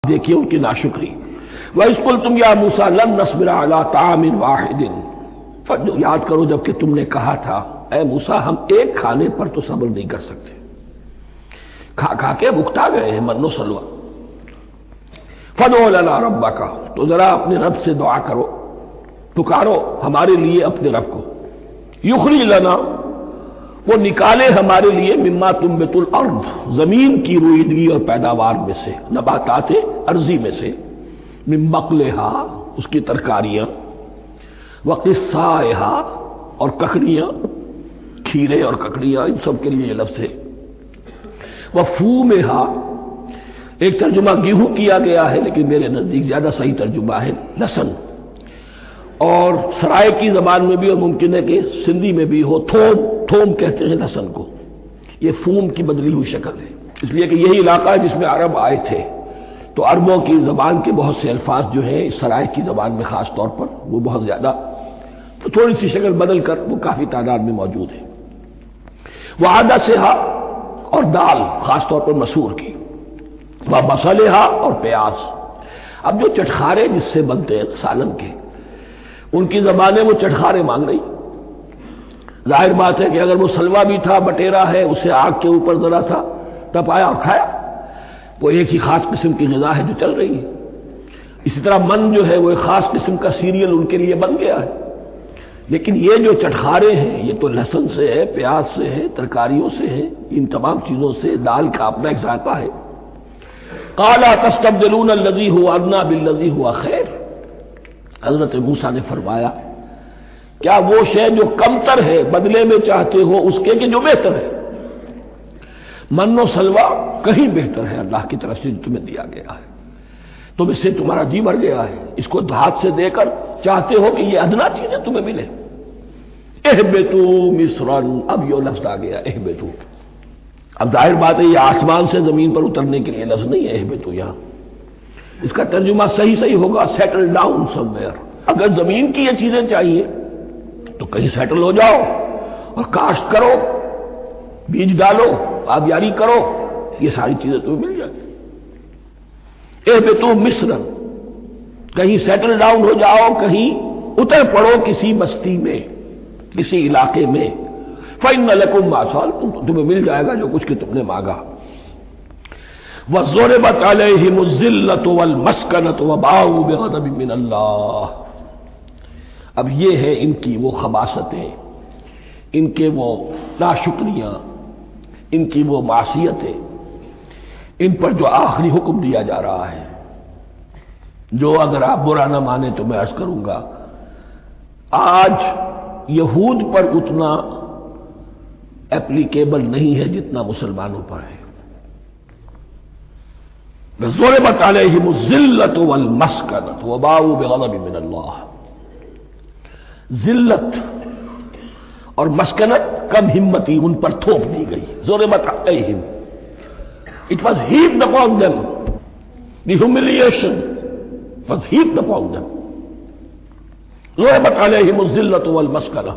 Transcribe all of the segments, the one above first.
دیکھیے ان کی ناشکری۔ وَإِذْ قُلْتُمْ يَا مُوسَىٰ لَن نَّصْبِرَ عَلَىٰ طَعَامٍ وَاحِدٍ، یاد کرو جب کہ تم نے کہا تھا اے موسیٰ ہم ایک کھانے پر تو صبر نہیں کر سکتے، کھا کھا کے بکتا گئے ہیں من و سلوہ۔ فَادْعُ لَنَا رَبَّكَ، تو ذرا اپنے رب سے دعا کرو، پکارو ہمارے لیے اپنے رب کو۔ یخرج لنا، وہ نکالے ہمارے لیے مما تنبت الارض، زمین کی روئیدگی اور پیداوار میں سے، نباتات ارضی میں سے، من بقلہا، اس کی ترکاریاں، وقصائہا، اور ککڑیاں، کھیرے اور ککڑیاں، ان سب کے لیے یہ لفظ ہے۔ وفومہا، ایک ترجمہ گیہوں کیا گیا ہے لیکن میرے نزدیک زیادہ صحیح ترجمہ ہے لہسن، اور سرائے کی زبان میں بھی اور ممکن ہے کہ سندھی میں بھی ہو تھوم کہتے ہیں لہسن کو، یہ فوم کی بدلی ہوئی شکل ہے، اس لیے کہ یہی علاقہ ہے جس میں عرب آئے تھے، تو عربوں کی زبان کے بہت سے الفاظ جو ہیں اس سرائے کی زبان میں خاص طور پر وہ بہت زیادہ، تو تھوڑی سی شکل بدل کر وہ کافی تعداد میں موجود ہے۔ وعدسہا، اور دال خاص طور پر مسور کی، وبصلہا، اور پیاز۔ اب جو چٹخارے جس سے بنتے ہیں سالن کے، ان کی زبانیں وہ چٹخارے مانگ رہی۔ ظاہر بات ہے کہ اگر وہ سلوا بھی تھا، بٹیرا ہے، اسے آگ کے اوپر ذرا سا تپایا اور کھایا، وہ ایک ہی خاص قسم کی غذا ہے جو چل رہی ہے۔ اسی طرح من جو ہے وہ ایک خاص قسم کا سیریل ان کے لیے بن گیا ہے، لیکن یہ جو چٹخارے ہیں یہ تو لہسن سے ہے، پیاز سے ہے، ترکاریوں سے ہے، ان تمام چیزوں سے، دال کا اپنا ایک ذائقہ ہے۔ قَالَ تَسْتَبْدِلُونَ الَّذِي هُوَ أَدْنَىٰ بِالَّذِي هُوَ خَيْرٌ، حضرت موسیٰ نے فرمایا کیا وہ شے جو کمتر ہے بدلے میں چاہتے ہو اس کے کہ جو بہتر ہے؟ من و سلوہ کہیں بہتر ہے اللہ کی طرف سے جو تمہیں دیا گیا ہے، تم اس سے تمہارا جی بھر گیا ہے، اس کو ہاتھ سے دے کر چاہتے ہو کہ یہ ادنا چیزیں تمہیں ملے۔ اہبطوا مصرا، اب یہ لفظ آ گیا اہبطوا، اب ظاہر بات ہے یہ آسمان سے زمین پر اترنے کے لیے لفظ نہیں ہے اہبطوا، یہاں اس کا ترجمہ صحیح ہوگا سیٹل ڈاؤن سم ویئر۔ اگر زمین کی یہ چیزیں چاہیے تو کہیں سیٹل ہو جاؤ اور کاشت کرو، بیج ڈالو، آبیاری کرو، یہ ساری چیزیں تمہیں مل جائیں۔ اہبطوا مصرا، کہیں سیٹل ڈاؤن ہو جاؤ، کہیں اتر پڑو کسی بستی میں، کسی علاقے میں۔ فإن لكم ما سألتم، تمہیں مل جائے گا جو کچھ کہ تم نے مانگا۔ وَضُرِبَتْ عَلَيْهِمُ الذِّلَّةُ وَالْمَسْكَنَةُ وَبَاءُوا بِغَضَبٍ مِّنَ اللَّهِ، اب یہ ہے ان کی وہ خباثتیں، ان کے وہ ناشکریاں، ان کی وہ معصیتیں، ان پر جو آخری حکم دیا جا رہا ہے، جو اگر آپ برا نہ مانیں تو میں عرض کروں گا آج یہود پر اتنا اپلیکیبل نہیں ہے جتنا مسلمانوں پر ہے۔ ضربت علیہم الذلۃ والمسکنۃ وباءوا بغضب من اللہ، ذلت اور مسکنت کم ہمتی ان پر تھوپ دی گئی۔ ضربت علیہم، it was heaped upon them، the humiliation was heaped upon them۔ ضربت علیہم الذلۃ والمسکنۃ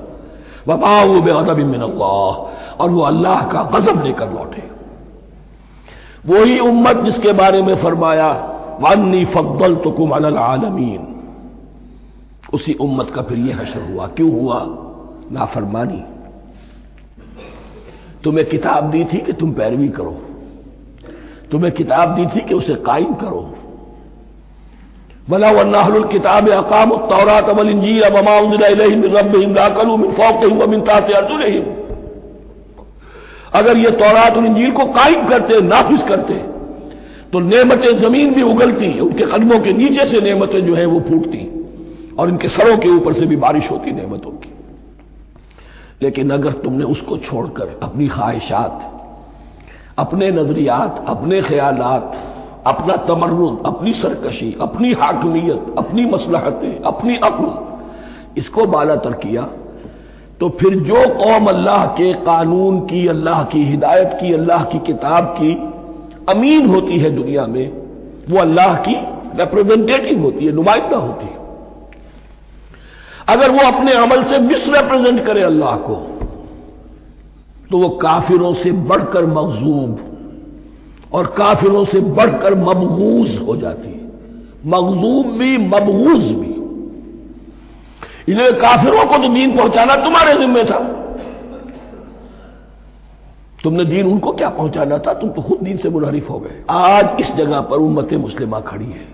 وباءوا بغضب من اللہ، اور وہ اللہ کا غضب لے کر لوٹے۔ وہی امت جس کے بارے میں فرمایا وَأَنِّي فَضَّلْتُكُمْ عَلَى الْعَالَمِينَ، اسی امت کا پھر یہ حشر ہوا۔ کیوں ہوا؟ نافرمانی۔ تمہیں کتاب دی تھی کہ تم پیروی کرو، تمہیں کتاب دی تھی کہ اسے قائم کرو۔ وَلَوْ أَنَّ أَهْلَ الْكِتَابِ أَقَامُوا التَّوْرَاةَ وَالْإِنْجِيلَ وَمَا أُنزِلَ إِلَيْهِم مِّن رَّبِّهِمْ لَأَكَلُوا مِن فَوْقِهِمْ وَمِن تَحْتِ أَرْجُلِهِمْ، اگر یہ تورات اور انجیل کو قائم کرتے، نافذ کرتے، تو نعمتیں زمین بھی اگلتی، ان کے قدموں کے نیچے سے نعمتیں جو ہیں وہ پھوٹتی، اور ان کے سروں کے اوپر سے بھی بارش ہوتی نعمتوں کی۔ لیکن اگر تم نے اس کو چھوڑ کر اپنی خواہشات، اپنے نظریات، اپنے خیالات، اپنا تمرد، اپنی سرکشی، اپنی حاکمیت، اپنی مصلحتیں، اپنی عقل، اس کو بالا تر کیا، تو پھر جو قوم اللہ کے قانون کی، اللہ کی ہدایت کی، اللہ کی کتاب کی امین ہوتی ہے دنیا میں، وہ اللہ کی ریپرزنٹیٹو ہوتی ہے، نمائندہ ہوتی ہے۔ اگر وہ اپنے عمل سے مس ریپرزینٹ کرے اللہ کو، تو وہ کافروں سے بڑھ کر مغضوب اور کافروں سے بڑھ کر مبغوض ہو جاتی ہے، مغضوب بھی مبغوض بھی۔ انہیں کافروں کو تو دین پہنچانا تمہارے ذمہ تھا، تم نے دین ان کو کیا پہنچانا تھا، تم تو خود دین سے منحرف ہو گئے۔ آج اس جگہ پر امت مسلمہ کھڑی ہے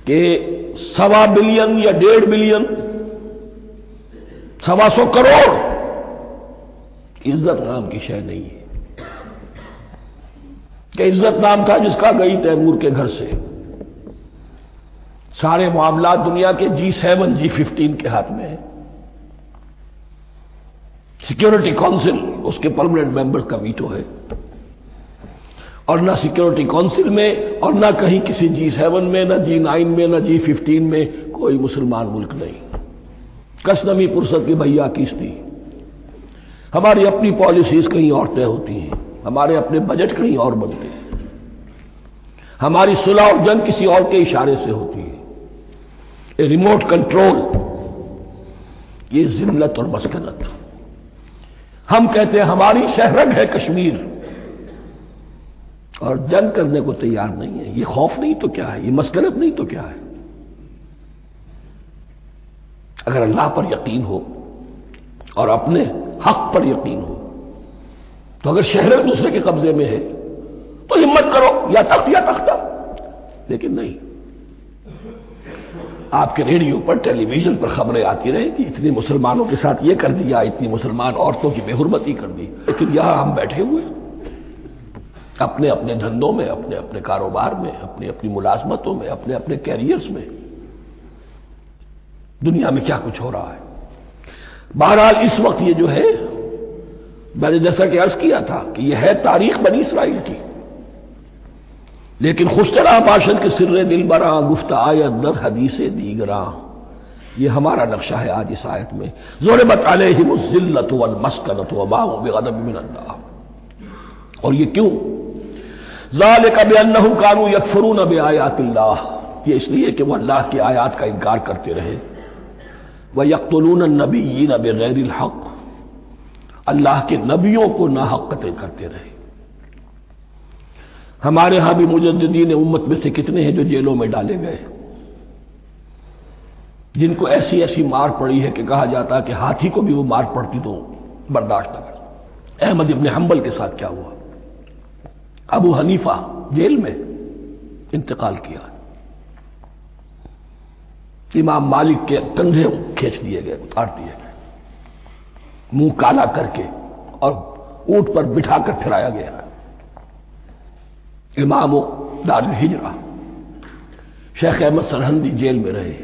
کہ 1.25 بلین یا 1.5 بلین 125 کروڑ عزت نام کی شے نہیں ہے، کہ عزت نام تھا جس کا گئی تیمور کے گھر سے، سارے معاملات دنیا کے G7 G15 کے ہاتھ میں ہیں، سیکیورٹی کونسل اس کے پرماننٹ ممبر کا ویٹو ہے، اور نہ سیکیورٹی کونسل میں اور نہ کہیں کسی G7 میں، نہ G9 میں، نہ G15 میں کوئی مسلمان ملک نہیں۔ کس نمی پرست کی بھیا کیستی، ہماری اپنی پالیسیز کہیں اور طے ہوتی ہیں، ہمارے اپنے بجٹ کہیں اور بنتے ہیں، ہماری صلح اور جنگ کسی اور کے اشارے سے ہوتی ہے، ریموٹ کنٹرول، یہ ذلت اور مسکنت۔ ہم کہتے ہیں ہماری شہرگ ہے کشمیر، اور جنگ کرنے کو تیار نہیں ہے۔ یہ خوف نہیں تو کیا ہے، یہ مسکنت نہیں تو کیا ہے؟ اگر اللہ پر یقین ہو اور اپنے حق پر یقین ہو تو اگر شہر دوسرے کے قبضے میں ہے تو ہمت کرو، یا تخت یا تختہ، لیکن نہیں۔ آپ کے ریڈیو پر ٹیلی ویژن پر خبریں آتی رہیں کہ اتنے مسلمانوں کے ساتھ یہ کر دیا، اتنی مسلمان عورتوں کی بے حرمتی کر دی، لیکن یہاں ہم بیٹھے ہوئے اپنے اپنے دھندوں میں، اپنے اپنے کاروبار میں، اپنی اپنی ملازمتوں میں، اپنے اپنے کیریئرز میں، دنیا میں کیا کچھ ہو رہا ہے۔ بہرحال اس وقت یہ جو ہے، میں نے جیسا کہ عرض کیا تھا کہ یہ ہے تاریخ بنی اسرائیل کی، لیکن خوشترا باشد کے سر دل براں گفت آیت در حدیث دیگراں، یہ ہمارا نقشہ ہے آج اس آیت میں۔ ضربت علیہم الذلۃ والمسکنۃ وباءوا بغضب من اللہ، اور یہ کیوں؟ ذالک بانہم کانوا یکفرون بآیات اللہ، یہ اس لیے کہ وہ اللہ کی آیات کا انکار کرتے رہے، وَيَقْتُلُونَ النَّبِيِّينَ بِغَيْرِ الْحَقِّ، اللہ کے نبیوں کو ناحق قتل کرتے رہے۔ ہمارے ہاں بھی مجددین امت میں سے کتنے ہیں جو جیلوں میں ڈالے گئے، جن کو ایسی ایسی مار پڑی ہے کہ کہا جاتا ہے کہ ہاتھی کو بھی وہ مار پڑتی تو برداشت نہ کر۔ احمد ابن حنبل کے ساتھ کیا ہوا؟ ابو حنیفہ جیل میں انتقال کیا، امام مالک کے کندھے کھینچ دیے گئے، اتار دیے گئے، منہ کالا کر کے اور اونٹ پر بٹھا کر پھرایا گیا۔ امام دار الہجرہ شیخ احمد سرہندی جیل میں رہے،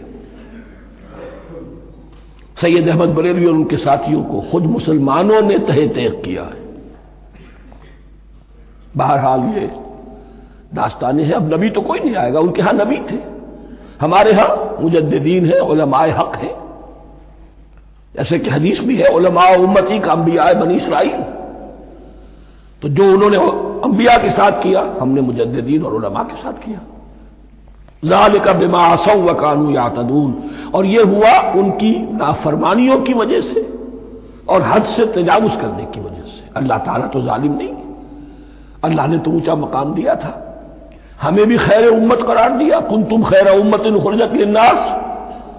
سید احمد بریلوی اور ان کے ساتھیوں کو خود مسلمانوں نے تہہ تیغ کیا ہے۔ بہرحال یہ داستانیں ہیں، اب نبی تو کوئی نہیں آئے گا، ان کے ہاں نبی تھے، ہمارے ہاں مجددین ہیں، علماء حق ہیں، جیسے کہ حدیث بھی ہے علماء امتی کا انبیاء بنی اسرائیل، تو جو انہوں نے انبیاء کے ساتھ کیا ہم نے مجددین اور علماء کے ساتھ کیا۔ ذالک بما عصوا وکانوا یعتدون، اور یہ ہوا ان کی نافرمانیوں کی وجہ سے اور حد سے تجاوز کرنے کی وجہ سے۔ اللہ تعالیٰ تو ظالم نہیں، اللہ نے تو اونچا مقام دیا تھا، ہمیں بھی خیر امت قرار دیا، کنتم خیر امت اخرجت للناس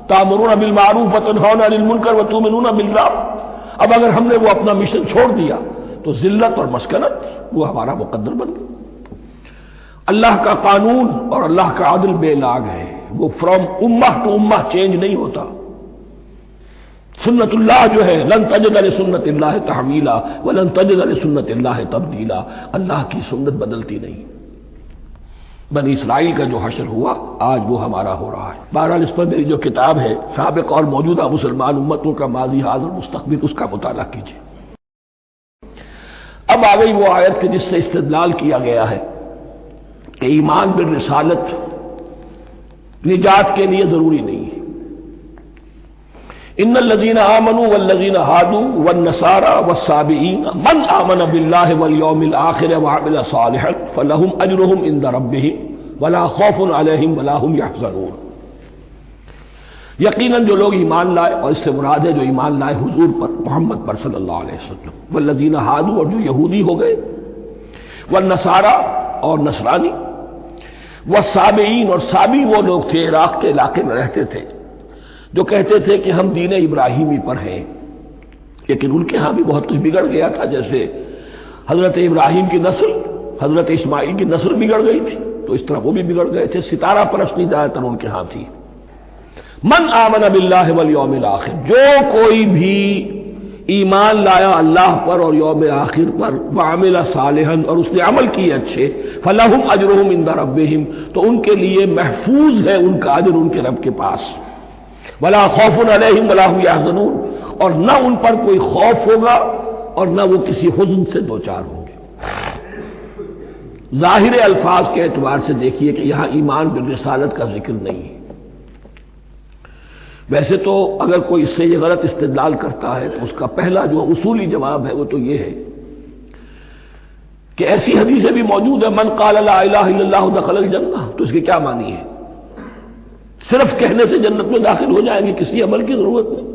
تأمرون بالمعروف وتنہون عن المنکر وتؤمنون باللہ۔ اب اگر ہم نے وہ اپنا مشن چھوڑ دیا تو ذلت اور مسکنت وہ ہمارا مقدر بن گئی۔ اللہ کا قانون اور اللہ کا عدل بے لاگ ہے، وہ فرام امہ ٹو امہ چینج نہیں ہوتا۔ سنت اللہ جو ہے لن تجد لسنت اللہ تحویلا ولن تجد لسنت اللہ تبدیلا، اللہ کی سنت بدلتی نہیں۔ بنی اسرائیل کا جو حشر ہوا آج وہ ہمارا ہو رہا ہے۔ بہرحال اس پر میری جو کتاب ہے سابق اور موجودہ مسلمان امتوں کا ماضی حاضر مستقبل، اس کا مطالعہ کیجیے۔ اب آ گئی وہ آیت کہ جس سے استدلال کیا گیا ہے کہ ایمان بالرسالت نجات کے لیے ضروری نہیں ہے۔ ان الذین آمنوا والذین ہادوا والنصارى والصابئین من آمن باللہ والیوم الآخر وعمل صالحا فلہم اجرہم عند ربہم ولا خوف علیہم ولا هم یحزنون۔ یقیناً جو لوگ ایمان لائے، اور اس سے مراد ہے جو ایمان لائے حضور پر، محمد پر صلی اللہ علیہ وسلم، والذین ہادوا، اور جو یہودی ہو گئے، والنصارى اور نصرانی، والسابعین اور سابی وہ لوگ تھے عراق کے علاقے میں رہتے تھے جو کہتے تھے کہ ہم دین ابراہیمی پر ہیں، لیکن ان کے ہاں بھی بہت کچھ بگڑ گیا تھا، جیسے حضرت ابراہیم کی نسل حضرت اسماعیل کی نسل بگڑ گئی تھی تو اس طرح وہ بھی بگڑ گئے تھے، ستارہ پرستی زیادہ تر ان کے ہاں تھی۔ من آمن باللہ والیوم الآخر، جو کوئی بھی ایمان لایا اللہ پر اور یوم آخر پر، وعمل صالحا اور اس نے عمل کیے اچھے، فلہم اجرہم عند ربہم، تو ان کے لیے محفوظ ہے ان کا اجر ان کے رب کے پاس، ولا خوف علیہم ولا هم یحزنون، اور نہ ان پر کوئی خوف ہوگا اور نہ وہ کسی حزن سے دوچار ہوں گے۔ ظاہر الفاظ کے اعتبار سے دیکھیے کہ یہاں ایمان بالرسالت کا ذکر نہیں ہے۔ ویسے تو اگر کوئی اس سے یہ غلط استدلال کرتا ہے تو اس کا پہلا جو اصولی جواب ہے وہ تو یہ ہے کہ ایسی حدیثیں بھی موجود ہے، من قال لا الہ الا اللہ دخل الجنہ، تو اس کے کیا معنی ہے؟ صرف کہنے سے جنت میں داخل ہو جائیں گے، کسی عمل کی ضرورت نہیں؟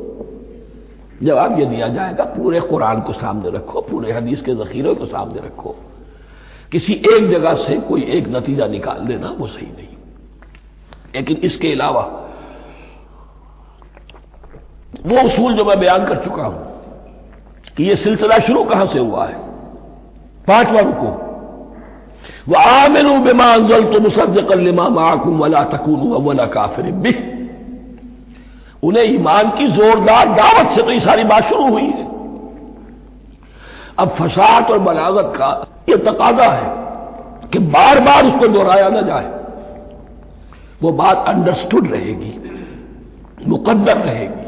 جواب یہ دیا جائے گا پورے قرآن کو سامنے رکھو، پورے حدیث کے ذخیرے کو سامنے رکھو، کسی ایک جگہ سے کوئی ایک نتیجہ نکال لینا وہ صحیح نہیں۔ لیکن اس کے علاوہ وہ اصول جو میں بیان کر چکا ہوں کہ یہ سلسلہ شروع کہاں سے ہوا ہے، 5واں رکوع، وآمنوا بما انزلت مصدقا لما معكم ولا تكونوا اول كافر به، انہیں ایمان کی زوردار دعوت سے تو یہ ساری بات شروع ہوئی ہے۔ اب فصاحت اور بلاغت کا یہ تقاضا ہے کہ بار بار اس کو دہرایا نہ جائے، وہ بات انڈرسٹوڈ رہے گی، مقدر رہے گی،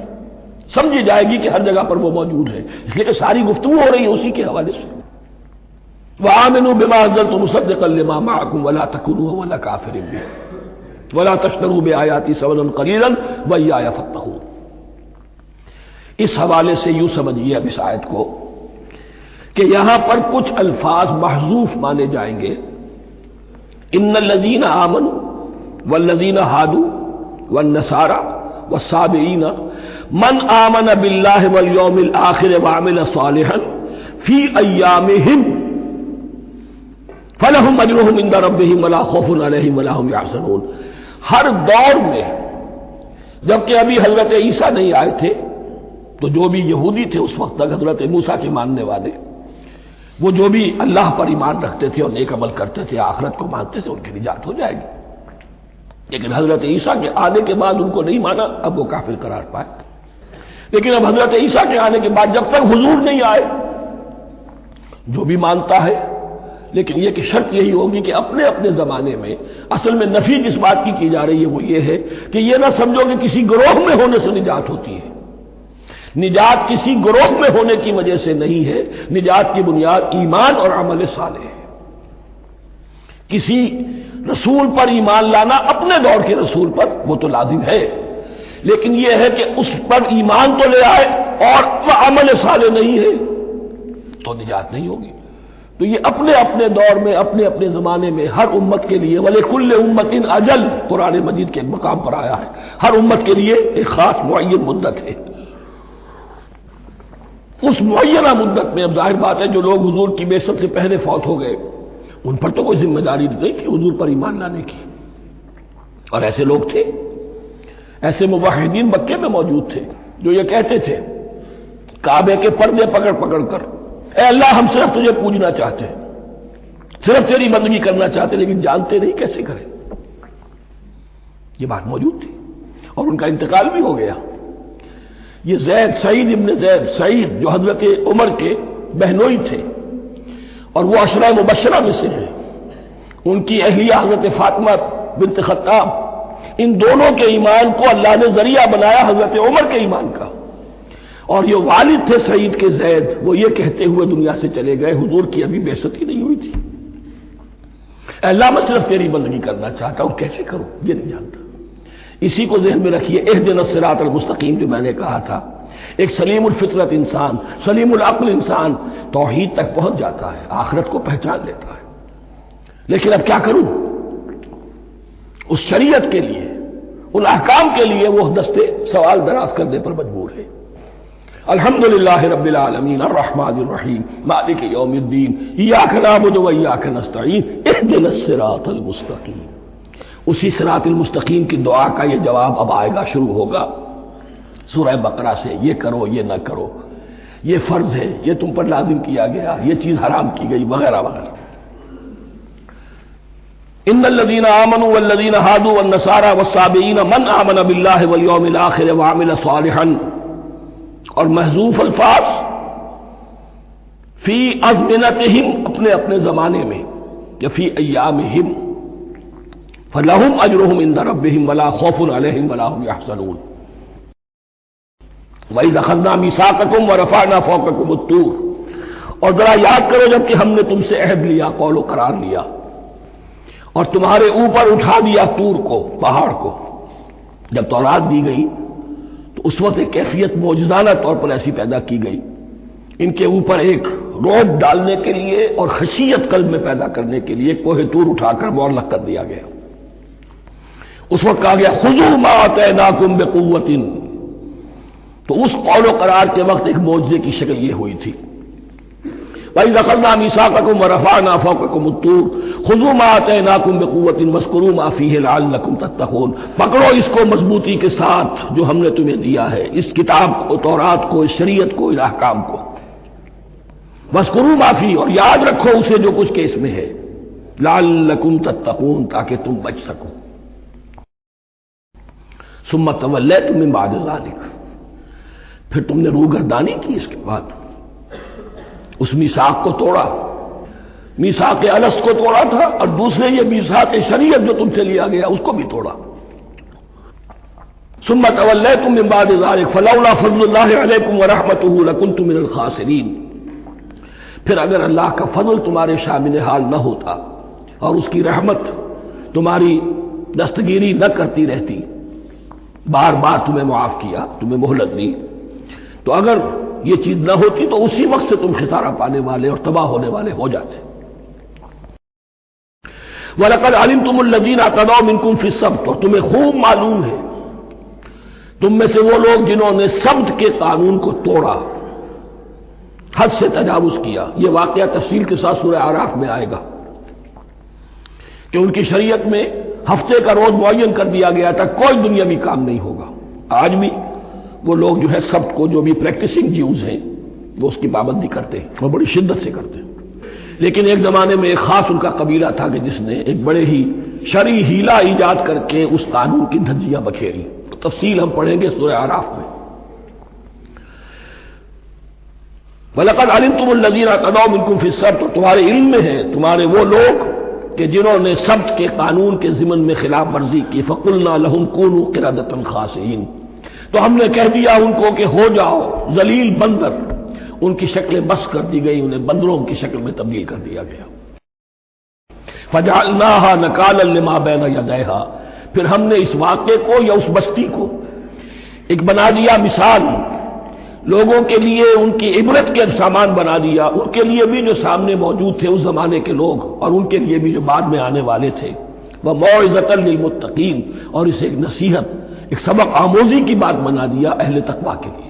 سمجھی جائے گی کہ ہر جگہ پر وہ موجود ہے، اس لیے کہ ساری گفتگو ہو رہی ہے اسی کے حوالے سے۔ وآمنوا بما انزلت مصدقا لما معكم ولا تكونوا اول كافر به ولا تشتروا بآیاتی ثمنا قلیلا وإیاي فاتقون۔ اس حوالے سے یوں سمجھیے اب اس آیت کو کہ یہاں پر کچھ الفاظ محذوف مانے جائیں گے، ان الذین آمنوا والذین ہادوا والنصارى والسابعین من آمن باللہ والیوم الآخر وعمل صالحا فی ایامہم فلہم اجرہم عند ربہم ولا خوف علیہم ولا هم یحزنون۔ ہر دور میں جبکہ ابھی حضرت عیسیٰ نہیں آئے تھے تو جو بھی یہودی تھے اس وقت تک حضرت موسیٰ کے ماننے والے، وہ جو بھی اللہ پر ایمان رکھتے تھے اور نیک عمل کرتے تھے، آخرت کو مانتے تھے، ان کی نجات ہو جائے گی۔ لیکن حضرت عیسیٰ کے آنے کے بعد ان کو نہیں مانا، اب وہ کافر قرار پائے۔ لیکن اب حضرت عیسیٰ کے آنے کے بعد جب تک حضور نہیں آئے جو بھی مانتا ہے، لیکن یہ کہ شرط یہی ہوگی کہ اپنے اپنے زمانے میں، اصل میں نفی جس بات کی جا رہی ہے وہ یہ ہے کہ یہ نہ سمجھو کہ کسی گروہ میں ہونے سے نجات ہوتی ہے، نجات کسی گروہ میں ہونے کی وجہ سے نہیں ہے، نجات کی بنیاد ایمان اور عمل صالح ہے۔ کسی رسول پر ایمان لانا اپنے دور کے رسول پر وہ تو لازم ہے، لیکن یہ ہے کہ اس پر ایمان تو لے آئے اور وہ عمل صالح نہیں ہے تو نجات نہیں ہوگی۔ تو یہ اپنے اپنے دور میں، اپنے اپنے زمانے میں ہر امت کے لیے، وَلِكُلِّ أُمَّةٍ أَجَلٌ قرآن مجید کے مقام پر آیا ہے، ہر امت کے لیے ایک خاص معین مدت ہے۔ اس معینہ مدت میں اب ظاہر بات ہے جو لوگ حضور کی بعثت سے پہلے فوت ہو گئے ان پر تو کوئی ذمہ داری نہیں کہ حضور پر ایمان لانے کی، اور ایسے لوگ تھے، ایسے موحدین مکے میں موجود تھے جو یہ کہتے تھے کعبے کے پردے پکڑ پکڑ کر، اے اللہ ہم صرف تجھے پوجنا چاہتے ہیں، صرف تیری بندگی کرنا چاہتے ہیں، لیکن جانتے نہیں کیسے کریں۔ یہ بات موجود تھی اور ان کا انتقال بھی ہو گیا۔ یہ زید، سعید ابن زید، سعید جو حضرت عمر کے بہنوئی تھے اور وہ عشرہ مبشرہ میں سے ہیں، ان کی اہلیہ حضرت فاطمہ بنت خطاب، ان دونوں کے ایمان کو اللہ نے ذریعہ بنایا حضرت عمر کے ایمان کا، اور یہ والد تھے سعید کے زید، وہ یہ کہتے ہوئے دنیا سے چلے گئے حضور کی ابھی بعثت ہی نہیں ہوئی تھی، اے اللہ میں صرف تیری بندگی کرنا چاہتا ہوں، کیسے کروں یہ نہیں جانتا۔ اسی کو ذہن میں رکھیے، اہدنا الصراط المستقیم جو میں نے کہا تھا، ایک سلیم الفطرت انسان، سلیم العقل انسان توحید تک پہنچ جاتا ہے، آخرت کو پہچان لیتا ہے، لیکن اب کیا کروں؟ اس شریعت کے لیے، ان احکام کے لیے وہ دستے سوال دراز کرنے پر مجبور ہے۔ الحمدللہ رب العالمین الرحمن الرحیم مالک یوم الدین ایاک نعبد و ایاک نستعین اہدنا الصراط المستقیم. اسی صراط المستقیم کی دعا کا یہ جواب اب آئے گا، شروع ہوگا سورہ بقرہ سے. یہ کرو، یہ نہ کرو، یہ فرض ہے، یہ تم پر لازم کیا گیا، یہ چیز حرام کی گئی، وغیرہ وغیرہ. ان الذين آمنوا والذين هادوا والنصارى والصابئين من آمن بالله واليوم الآخر وعمل صالحا. اور محذوف الفاظ فی ازمنتہم، اپنے اپنے زمانے میں، یا فی ایامہم، فلہم اجرہم عند ربہم ولا خوف علیہم ولا هم يحزنون. وَإِذْ أَخَذْنَا مِيثَاقَكُمْ وَرَفَعْنَا فَوْقَكُمُ الطُّورَ. اور ذرا یاد کرو جب کہ ہم نے تم سے عہد لیا، قول و قرار لیا، اور تمہارے اوپر اٹھا دیا طور کو، پہاڑ کو. جب تورات دی گئی تو اس وقت ایک کیفیت معجزانہ طور پر ایسی پیدا کی گئی، ان کے اوپر ایک روب ڈالنے کے لیے اور خشیت قلب میں پیدا کرنے کے لیے کوہ طور اٹھا کر معلق کر دیا گیا. اس وقت کہا گیا خذوا ما آتیناکم بقوۃ. تو اس قول و قرار کے وقت ایک معجزے کی شکل یہ ہوئی تھی. وَإِذْ أَخَذْنَا مِيثَاقَكُمْ وَرَفَعْنَا فَوْقَكُمُ الطُّورَ خُذُوا مَا آتَيْنَاكُمْ بِقُوَّةٍ وَاذْكُرُوا مَا فِيهِ لَعَلَّكُمْ تَتَّقُونَ. پکڑو اس کو مضبوطی کے ساتھ جو ہم نے تمہیں دیا ہے، اس کتاب کو، تورات کو، اس شریعت کو، اس احکام کو. وَاذْكُرُوا مَا فِيهِ، اور یاد رکھو اسے جو کچھ کہ اس میں ہے، لَعَلَّكُمْ تَتَّقُونَ، تاکہ تم بچ سکو. ثُمَّ تَوَلَّيْتُم مِّن بَعْدِ ذَلِكَ، پھر تم نے روگردانی کی اس کے بعد. اس میثاق کو توڑا، میثاق الست کو توڑا تھا، اور دوسرے یہ میثاق شریعت جو تم سے لیا گیا اس کو بھی توڑا. ثم تولیتم من بعد ذلك فلولا فضل اللہ علیکم ورحمتہ لکنتم من الخاسرین. پھر اگر اللہ کا فضل تمہارے شامل حال نہ ہوتا اور اس کی رحمت تمہاری دستگیری نہ کرتی رہتی، بار بار تمہیں معاف کیا، تمہیں مہلت دی، تو اگر یہ چیز نہ ہوتی تو اسی وقت سے تم خسارہ پانے والے اور تباہ ہونے والے ہو جاتے. وَلَقَدْ عَلِمْتُمُ الَّذِينَ اعْتَدَوْا مِنْكُمْ فِي السَّبْتِ، اور تمہیں خوب معلوم ہے تم میں سے وہ لوگ جنہوں نے سبت کے قانون کو توڑا، حد سے تجاوز کیا. یہ واقعہ تفصیل کے ساتھ سورہ اعراف میں آئے گا کہ ان کی شریعت میں ہفتے کا روز معین کر دیا گیا تھا، کوئی دنیاوی کام نہیں ہوگا. آج بھی وہ لوگ جو ہے سبت کو، جو بھی پریکٹسنگ جیوز ہیں، وہ اس کی پابندی کرتے ہیں اور بڑی شدت سے کرتے ہیں. لیکن ایک زمانے میں ایک خاص ان کا قبیلہ تھا کہ جس نے ایک بڑے ہی شرعی ہیلا ایجاد کر کے اس قانون کی دھجیاں بکھیری. تفصیل ہم پڑھیں گے سورہ اعراف میں. وَلَقَدْ عَلِمْتُمُ الَّذِينَ اعْتَدَوْا مِنْكُمْ فِي السَّبْتِ، اور تمہارے علم میں ہے تمہارے وہ لوگ کہ جنہوں نے سبت کے قانون کے ضمن میں خلاف ورزی کی. فَقُلْنَا لَهُمْ كُونُوا قِرَدَةً خَاسِئِينَ، تو ہم نے کہہ دیا ان کو کہ ہو جاؤ ذلیل بندر. ان کی شکلیں بس کر دی گئی، انہیں بندروں کی شکل میں تبدیل کر دیا گیا. فَجَعَلْنَاهَا نَكَالًا لِمَا بَيْنَ يَدَيْهَا، پھر ہم نے اس واقعے کو یا اس بستی کو ایک بنا دیا مثال، لوگوں کے لیے ان کی عبرت کے سامان بنا دیا، ان کے لیے بھی جو سامنے موجود تھے اس زمانے کے لوگ، اور ان کے لیے بھی جو بعد میں آنے والے تھے. وَمَوْعِظَةً لِّلْمُتَّقِينَ، اور اسے ایک نصیحت، ایک سبق آموزی کی بات بنا دیا اہل تقویٰ کے لیے.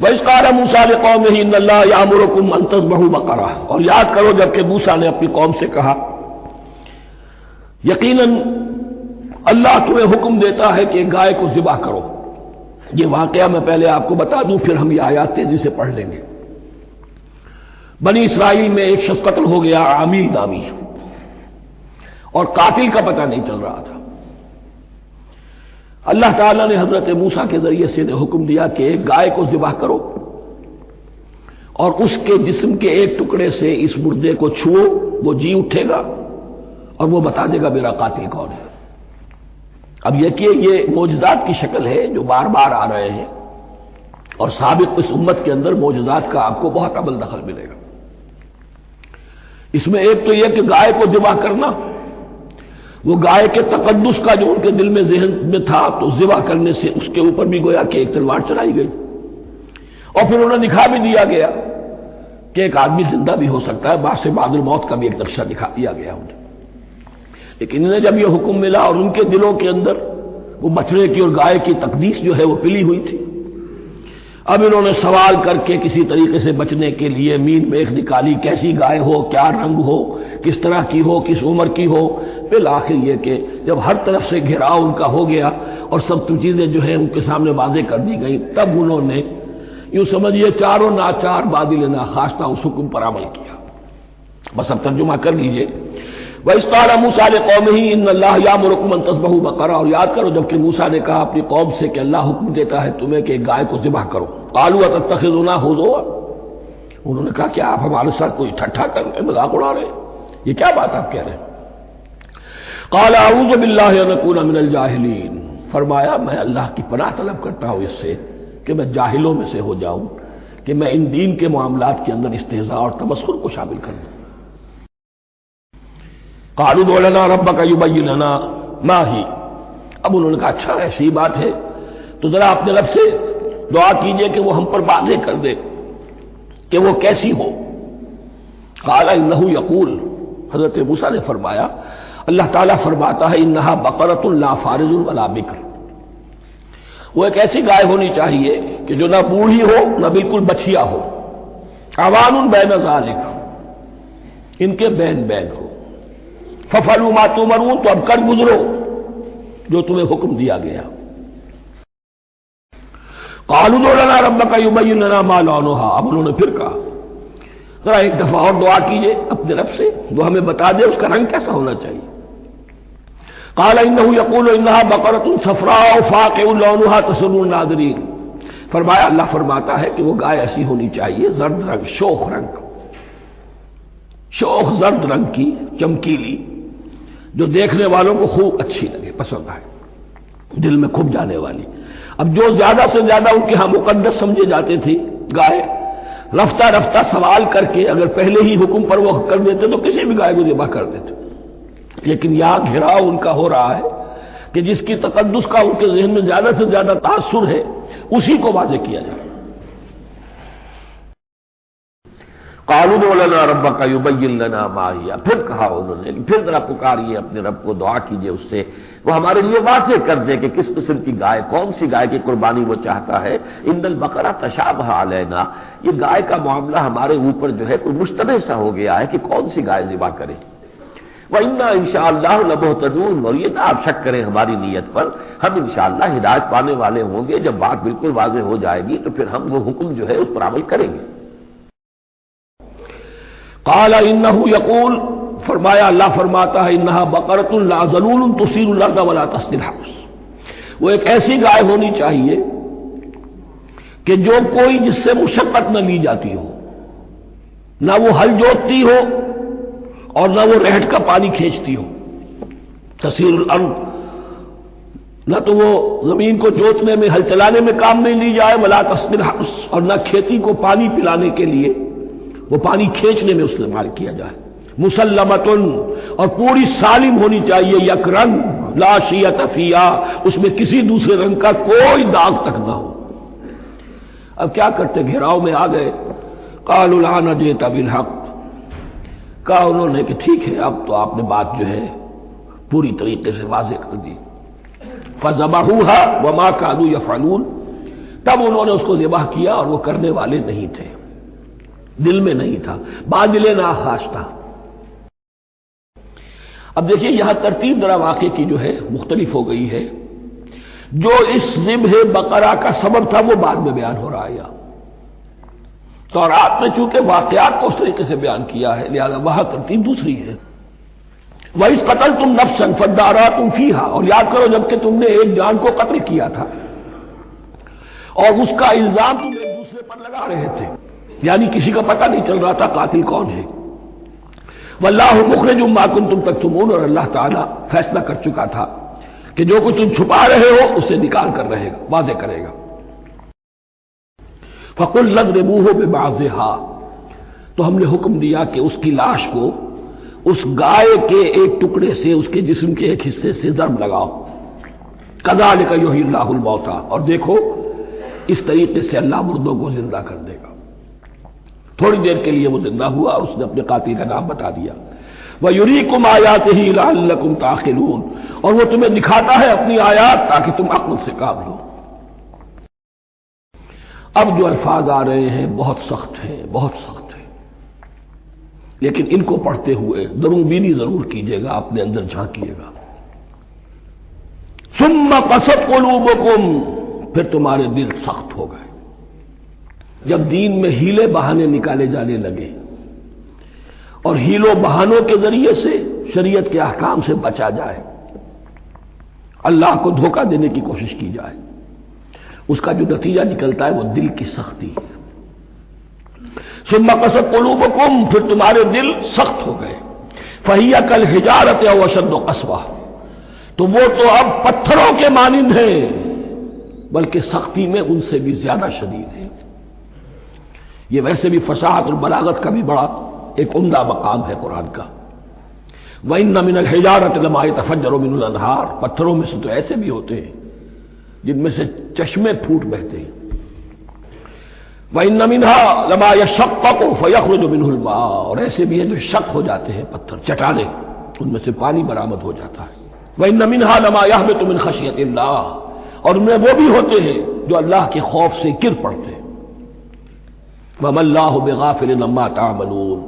وَإِذْ قَالَ مُوسَىٰ لِقَوْمِهِ إِنَّ اللَّهَ يَأْمُرُكُمْ أَن تَذْبَحُوا بَقَرَةً، اور یاد کرو جب کہ موسیٰ نے اپنی قوم سے کہا یقیناً اللہ تمہیں حکم دیتا ہے کہ گائے کو ذبح کرو. یہ واقعہ میں پہلے آپ کو بتا دوں، پھر ہم یہ آیات تیزی سے پڑھ لیں گے. بنی اسرائیل میں ایک شخص قتل ہو گیا، عامیل نامی، اور قاتل کا پتہ نہیں چل رہا تھا. اللہ تعالیٰ نے حضرت موسیٰ کے ذریعے سے حکم دیا کہ ایک گائے کو ذبح کرو اور اس کے جسم کے ایک ٹکڑے سے اس مردے کو چھوؤ، وہ جی اٹھے گا اور وہ بتا دے گا میرا قاتل کون ہے. اب یہ کہ یہ معجزات کی شکل ہے جو بار بار آ رہے ہیں، اور سابق اس امت کے اندر معجزات کا آپ کو بہت عمل دخل ملے گا. اس میں ایک تو یہ کہ گائے کو ذبح کرنا، وہ گائے کے تقدس کا جو ان کے دل میں ذہن میں تھا، تو ذبح کرنے سے اس کے اوپر بھی گویا کہ ایک تلوار چلائی گئی، اور پھر انہیں دکھا بھی دیا گیا کہ ایک آدمی زندہ بھی ہو سکتا ہے. بعد سے بعد الموت کا بھی ایک نقشہ دکھا دیا گیا انہیں. لیکن انہیں جب یہ حکم ملا اور ان کے دلوں کے اندر وہ بچڑے کی اور گائے کی تقدیس جو ہے وہ پلی ہوئی تھی، اب انہوں نے سوال کر کے کسی طریقے سے بچنے کے لیے مین میخ نکالی، کیسی گائے ہو، کیا رنگ ہو، کس طرح کی ہو، کس عمر کی ہو۔ بالآخر یہ کہ جب ہر طرف سے گھیراؤ ان کا ہو گیا اور سب چیزیں جو ہیں ان کے سامنے واضح کر دی گئیں، تب انہوں نے یوں سمجھیے چاروں ناچار بادل ناخواستہ اس حکم پر عمل کیا۔ بس اب ترجمہ کر لیجئے۔ وَإِذْ قَالَ مُوسَىٰ لِقَوْمِهِ إِنَّ اللَّهَ يَأْمُرُكُمْ أَن تَذْبَحُوا بَقَرَةً، اور یاد کرو جب کہ موسیٰ نے کہا اپنی قوم سے کہ اللہ حکم دیتا ہے تمہیں کہ ایک گائے کو ذبح کرو۔ قَالُوا أَتَتَّخِذُنَا هُزُوًا، انہوں نے کہا کیا آپ ہمارے ساتھ کوئی ٹھٹھا کر رہے ہیں، مذاق اڑا رہے ہیں، یہ کیا بات آپ کہہ رہے ہیں؟ قَالَ أَعُوذُ بِاللَّهِ أَنْ أَكُونَ مِنَ الْجَاهِلِينَ، فرمایا میں اللہ کی پناہ طلب کرتا ہوں اس سے کہ میں جاہلوں میں سے ہو جاؤں، کہ میں ان دین کے معاملات کے اندر استہزاء اور تمسخر کو شامل کر دوں۔ قالوا ادع لنا ربك يبين لنا ما هي، اب انہوں نے کہا اچھا ایسی بات ہے تو ذرا اپنے رب سے دعا کیجئے کہ وہ ہم پر واضح کر دے کہ وہ کیسی ہو۔ قال انه يقول، حضرت موسیٰ نے فرمایا اللہ تعالیٰ فرماتا ہے انها بقرۃ لا فارض ولا بکر، وہ ایک ایسی گائے ہونی چاہیے کہ جو نہ بوڑھی ہو نہ بالکل بچیا ہو، عوان بین ذالک، ان کے بین بین ہو، ففعلوا ما تؤمرون، تو اب کر گزرو جو تمہیں حکم دیا گیا۔ قالوا ادع لنا ربك يبين لنا ما لونها، اب انہوں نے پھر کہا ذرا ایک دفعہ اور دعا کیجئے اپنے رب سے، وہ ہمیں بتا دے اس کا رنگ کیسا ہونا چاہیے۔ قال انه يقول انها بقرة صفراء فاقع لونها تسر الناظرين، فرمایا اللہ فرماتا ہے کہ وہ گائے ایسی ہونی چاہیے زرد رنگ، شوخ رنگ، شوخ زرد رنگ کی، چمکیلی، جو دیکھنے والوں کو خوب اچھی لگے، پسند آئے، دل میں کھب جانے والی۔ اب جو زیادہ سے زیادہ ان کے ہاں مقدس سمجھے جاتے تھے گائے، رفتہ رفتہ سوال کر کے اگر پہلے ہی حکم پر وہ کر دیتے تو کسی بھی گائے کو ذبح کر دیتے، لیکن یہاں گھیراؤ ان کا ہو رہا ہے کہ جس کی تقدس کا ان کے ذہن میں زیادہ سے زیادہ تاثر ہے اسی کو واضح کیا جائے۔ قالوا ادع لنا ربك يبين لنا ما هي، پھر کہا انہوں نے پھر ذرا پکاریے اپنے رب کو، دعا کیجئے اس سے وہ ہمارے لیے واضح کر دے کہ کس قسم کی گائے، کون سی گائے کی قربانی وہ چاہتا ہے۔ ان البقرہ تشابہ علینا، یہ گائے کا معاملہ ہمارے اوپر جو ہے کوئی مشتبہ سا ہو گیا ہے کہ کون سی گائے ذبح کریں۔ وَإِنَّا إِنْ شَاءَ اللَّهُ لَمُهْتَدُونَ، اور یہ نہ آپ شک کریں ہماری نیت پر، ہم انشاءاللہ ہدایت پانے والے ہوں گے، جب بات بالکل واضح ہو جائے گی تو پھر ہم وہ حکم جو ہے اس پر عمل کریں گے۔ قال انه يقول، فرمایا اللہ فرماتا ہے انها بقرۃ لا ذلول تثير الارض ولا تسقي الحرث، وہ ایک ایسی گائے ہونی چاہیے کہ جو کوئی جس سے مشقت نہ لی جاتی ہو، نہ وہ ہل جوتتی ہو اور نہ وہ رہٹ کا پانی کھینچتی ہو۔ تسیر الارض، نہ تو وہ زمین کو جوتنے میں ہل چلانے میں کام نہیں لی جائے، ولا تسقي الحرث، اور نہ کھیتی کو پانی پلانے کے لیے وہ پانی کھینچنے میں استعمال کیا جائے۔ مسلمتن، اور پوری سالم ہونی چاہیے، یک رنگ، لا شیۃ فیہا، اس میں کسی دوسرے رنگ کا کوئی داغ تک نہ ہو۔ اب کیا کرتے، گھیراؤ میں آ گئے۔ قالوا الآن جئت بالحق، کہا انہوں نے کہ ٹھیک ہے اب تو آپ نے بات جو ہے پوری طریقے سے واضح کر دی۔ فذبحوها وما كانوا يفعلون، تب انہوں نے اس کو ذبح کیا اور وہ کرنے والے نہیں تھے، دل میں نہیں تھا، بادل ناخواستہ۔ اب دیکھیے یہاں ترتیب ذرا واقعے کی جو ہے مختلف ہو گئی ہے، جو اس ذبح بقرہ کا سبب تھا وہ بعد میں بیان ہو رہا ہے۔ تورات میں چونکہ واقعات کو اس طریقے سے بیان کیا ہے لہذا وہاں ترتیب دوسری ہے۔ وَإِذْ قَتَلْتُمْ نَفْسًا فَادَّارَأْتُمْ فِيهَا، اور یاد کرو جب کہ تم نے ایک جان کو قتل کیا تھا اور اس کا الزام تم ایک دوسرے پر لگا رہے تھے، یعنی کسی کا پتہ نہیں چل رہا تھا قاتل کون ہے۔ واللہ مخرج ما کنتم تکتمون، اور اللہ تعالیٰ فیصلہ کر چکا تھا کہ جو کچھ تم چھپا رہے ہو اسے نکال کر رہے گا، واضح کرے گا۔ فَقُلْ اضْرِبُوهُ بِبَعْضِهَا، تو ہم نے حکم دیا کہ اس کی لاش کو اس گائے کے ایک ٹکڑے سے، اس کے جسم کے ایک حصے سے ضرب لگاؤ۔ كَذَلِكَ يُحْيِي اللَّهُ الْمَوْتَىٰ، اور دیکھو اس طریقے سے اللہ مردوں کو زندہ کر دے گا۔ تھوڑی دیر کے لیے وہ زندہ ہوا اور اس نے اپنے قاتل کا نام بتا دیا۔ وَيُرِيكُمْ آيَاتِهِ لَعَلَّكُمْ تَعْقِلُونَ، اور وہ تمہیں دکھاتا ہے اپنی آیات تاکہ تم عقل سے کام لو۔ اب جو الفاظ آ رہے ہیں بہت سخت ہیں، بہت سخت ہیں، لیکن ان کو پڑھتے ہوئے درون بینی ضرور کیجیے گا، اپنے اندر جھانکیے گا۔ ثم قست قلوبکم، پھر تمہارے دل سخت ہو گئے جب دین میں ہیلے بہانے نکالے جانے لگے اور ہیلوں بہانوں کے ذریعے سے شریعت کے احکام سے بچا جائے، اللہ کو دھوکہ دینے کی کوشش کی جائے، اس کا جو نتیجہ نکلتا ہے وہ دل کی سختی ہے۔ ثم قست قلوبکم، پھر تمہارے دل سخت ہو گئے، فہی کالحجارۃ او اشد قسوہ، تو وہ تو اب پتھروں کے مانند ہیں بلکہ سختی میں ان سے بھی زیادہ شدید ہے۔ یہ ویسے بھی فصاحت اور بلاغت کا بھی بڑا ایک عمدہ مقام ہے قرآن کا۔ وَإِنَّ مِنَ الْحِجَارَةِ لَمَا يَتَفَجَّرُ مِنْهُ الْأَنْهَارُ، پتھروں میں سے تو ایسے بھی ہوتے ہیں جن میں سے چشمے پھوٹ بہتے ہیں۔ وَإِنَّ مِنْهَا لَمَا يَشَقَّقُ فَيَخْرُجُ مِنْهُ الْمَاءُ، اور ایسے بھی ہیں جو شق ہو جاتے ہیں، پتھر چٹانیں، ان میں سے پانی برآمد ہو جاتا ہے۔ وَإِنَّ مِنْهَا لَمَا يَهْبِطُ مِنْ خَشْيَةِ اللَّهِ، اور ان میں وہ بھی ہوتے ہیں جو اللہ کے خوف سے گر پڑتے ہیں۔ وَمَا اللَّهُ بِغَافِلٍ عَمَّا تَعْمَلُونَ،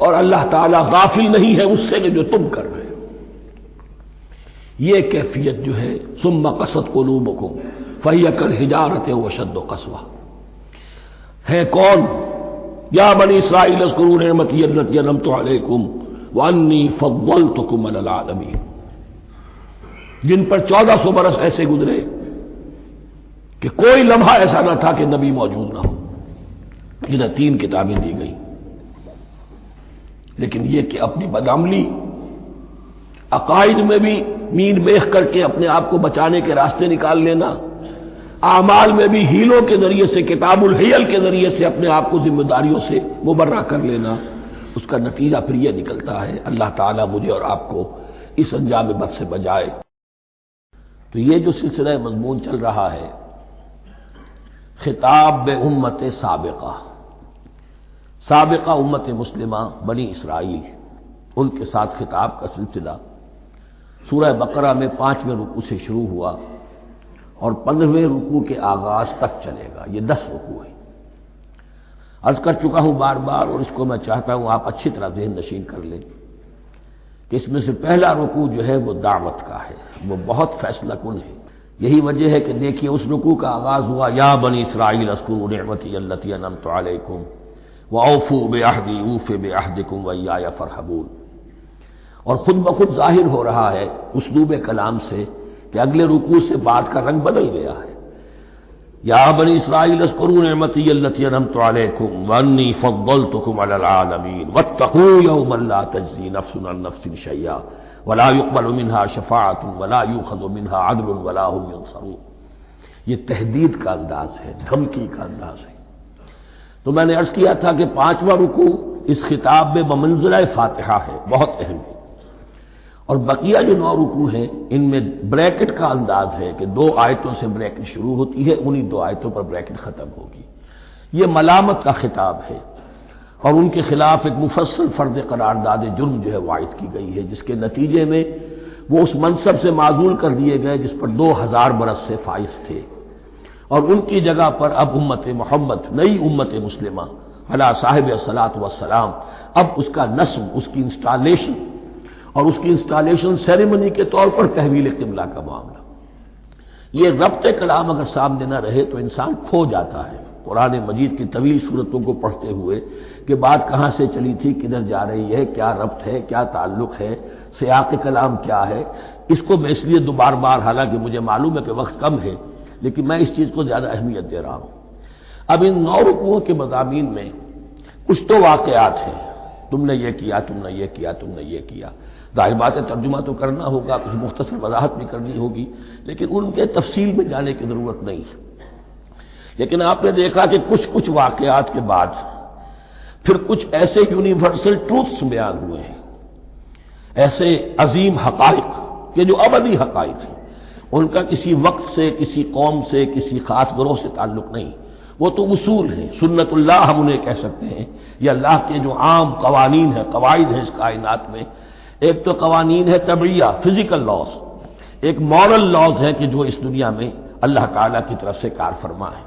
اور اللہ تعالیٰ غافل نہیں ہے اس سے جو تم کر رہے ہو۔ یہ کیفیت جو ہے ثم قست قلوبکم فہی کالحجارۃ او اشد قسوہ، ہے کون؟ یا بنی اسرائیل اذکروا نعمتی التي انعمت علیکم وانی فضلتکم علی العالمین، جن پر 1400 برس ایسے گزرے کہ کوئی لمحہ ایسا نہ تھا کہ نبی موجود نہ ہو، جنہیں 3 کتابیں دی گئیں، لیکن یہ کہ اپنی بدعملی، عقائد میں بھی مین میخ کر کے اپنے آپ کو بچانے کے راستے نکال لینا، اعمال میں بھی ہیلوں کے ذریعے سے، کتاب الحیل کے ذریعے سے اپنے آپ کو ذمہ داریوں سے مبرہ کر لینا، اس کا نتیجہ پھر یہ نکلتا ہے۔ اللہ تعالیٰ مجھے اور آپ کو اس انجام بد سے بچائے۔ تو یہ جو سلسلہ مضمون چل رہا ہے، خطاب بے امت سابقہ امت مسلمہ بنی اسرائیل، ان کے ساتھ خطاب کا سلسلہ سورہ بقرہ میں 5ویں رکوع سے شروع ہوا اور 15ویں رکوع کے آغاز تک چلے گا۔ یہ 10 رکوع ہیں، عرض کر چکا ہوں بار بار، اور اس کو میں چاہتا ہوں آپ اچھی طرح ذہن نشین کر لیں کہ اس میں سے پہلا رکوع جو ہے وہ دعوت کا ہے، وہ بہت فیصلہ کن ہے۔ یہی وجہ ہے کہ دیکھیے اس رکوع کا آغاز ہوا یا بنی اسرائیل اذکروا نعمتی التی انعمت علیکم وَأَوْفُوا بِعَهْدِي أُوفِ بِعَهْدِكُمْ وَإِيَّايَ فَارْهَبُونِ، اور خود بخود ظاہر ہو رہا ہے اسلوب کلام سے کہ اگلے رکوع سے بات کا رنگ بدل گیا ہے۔ یا بنی اسرائیل اذکروا نعمتی التی انعمت علیکم وانی فضلتکم علی العالمین واتقوا یوما لا تجزی نفس عن نفس شیئا ولا يقبل منها شفاعۃ ولا یؤخذ منها عدل ولا هم ينصرون۔ یہ تہدید کا انداز ہے، دھمکی کا انداز ہے۔ تو میں نے عرض کیا تھا کہ 5واں رکوع اس خطاب میں بمنزلہ فاتحہ ہے، بہت اہم ہے، اور بقیہ جو 9 رکوع ہیں ان میں بریکٹ کا انداز ہے کہ 2 آیتوں سے بریکٹ شروع ہوتی ہے، انہی 2 آیتوں پر بریکٹ ختم ہوگی۔ یہ ملامت کا خطاب ہے اور ان کے خلاف ایک مفصل فرض قرارداد جرم جو ہے وائد کی گئی ہے، جس کے نتیجے میں وہ اس منصب سے معزول کر دیے گئے جس پر 2000 برس سے فائز تھے، اور ان کی جگہ پر اب امت محمد، نئی امت مسلمہ علی صاحب الصلاۃ والسلام، اب اس کا نصب، اس کی انسٹالیشن اور اس کی انسٹالیشن سیریمنی کے طور پر تحویل قبلہ کا معاملہ۔ یہ ربط کلام اگر سامنے نہ رہے تو انسان کھو جاتا ہے قرآن مجید کی طویل صورتوں کو پڑھتے ہوئے کہ بات کہاں سے چلی تھی، کدھر جا رہی ہے، کیا ربط ہے، کیا تعلق ہے، سیاق کلام کیا ہے۔ اس کو میں اس لیے بار بار، حالانکہ مجھے معلوم ہے کہ وقت کم ہے، لیکن میں اس چیز کو زیادہ اہمیت دے رہا ہوں۔ اب ان 9 رکوعوں کے مضامین میں کچھ تو واقعات ہیں، تم نے یہ کیا، تم نے یہ کیا، تم نے یہ کیا، ظاہر بات ہے ترجمہ تو کرنا ہوگا، کچھ مختصر وضاحت بھی کرنی ہوگی، لیکن ان کے تفصیل میں جانے کی ضرورت نہیں ہے۔ لیکن آپ نے دیکھا کہ کچھ واقعات کے بعد پھر کچھ ایسے یونیورسل ٹروتھس بیان ہوئے ہیں، ایسے عظیم حقائق کہ جو ابدی حقائق ہیں، ان کا کسی وقت سے، کسی قوم سے، کسی خاص گروہ سے تعلق نہیں، وہ تو اصول ہیں، سنت اللہ ہم انہیں کہہ سکتے ہیں، یہ اللہ کے جو عام قوانین ہیں، قواعد ہیں اس کائنات میں۔ ایک تو قوانین ہے طبعیہ، فزیکل لاز، ایک مورل لاز ہے کہ جو اس دنیا میں اللہ تعالیٰ کی طرف سے کار فرما ہے۔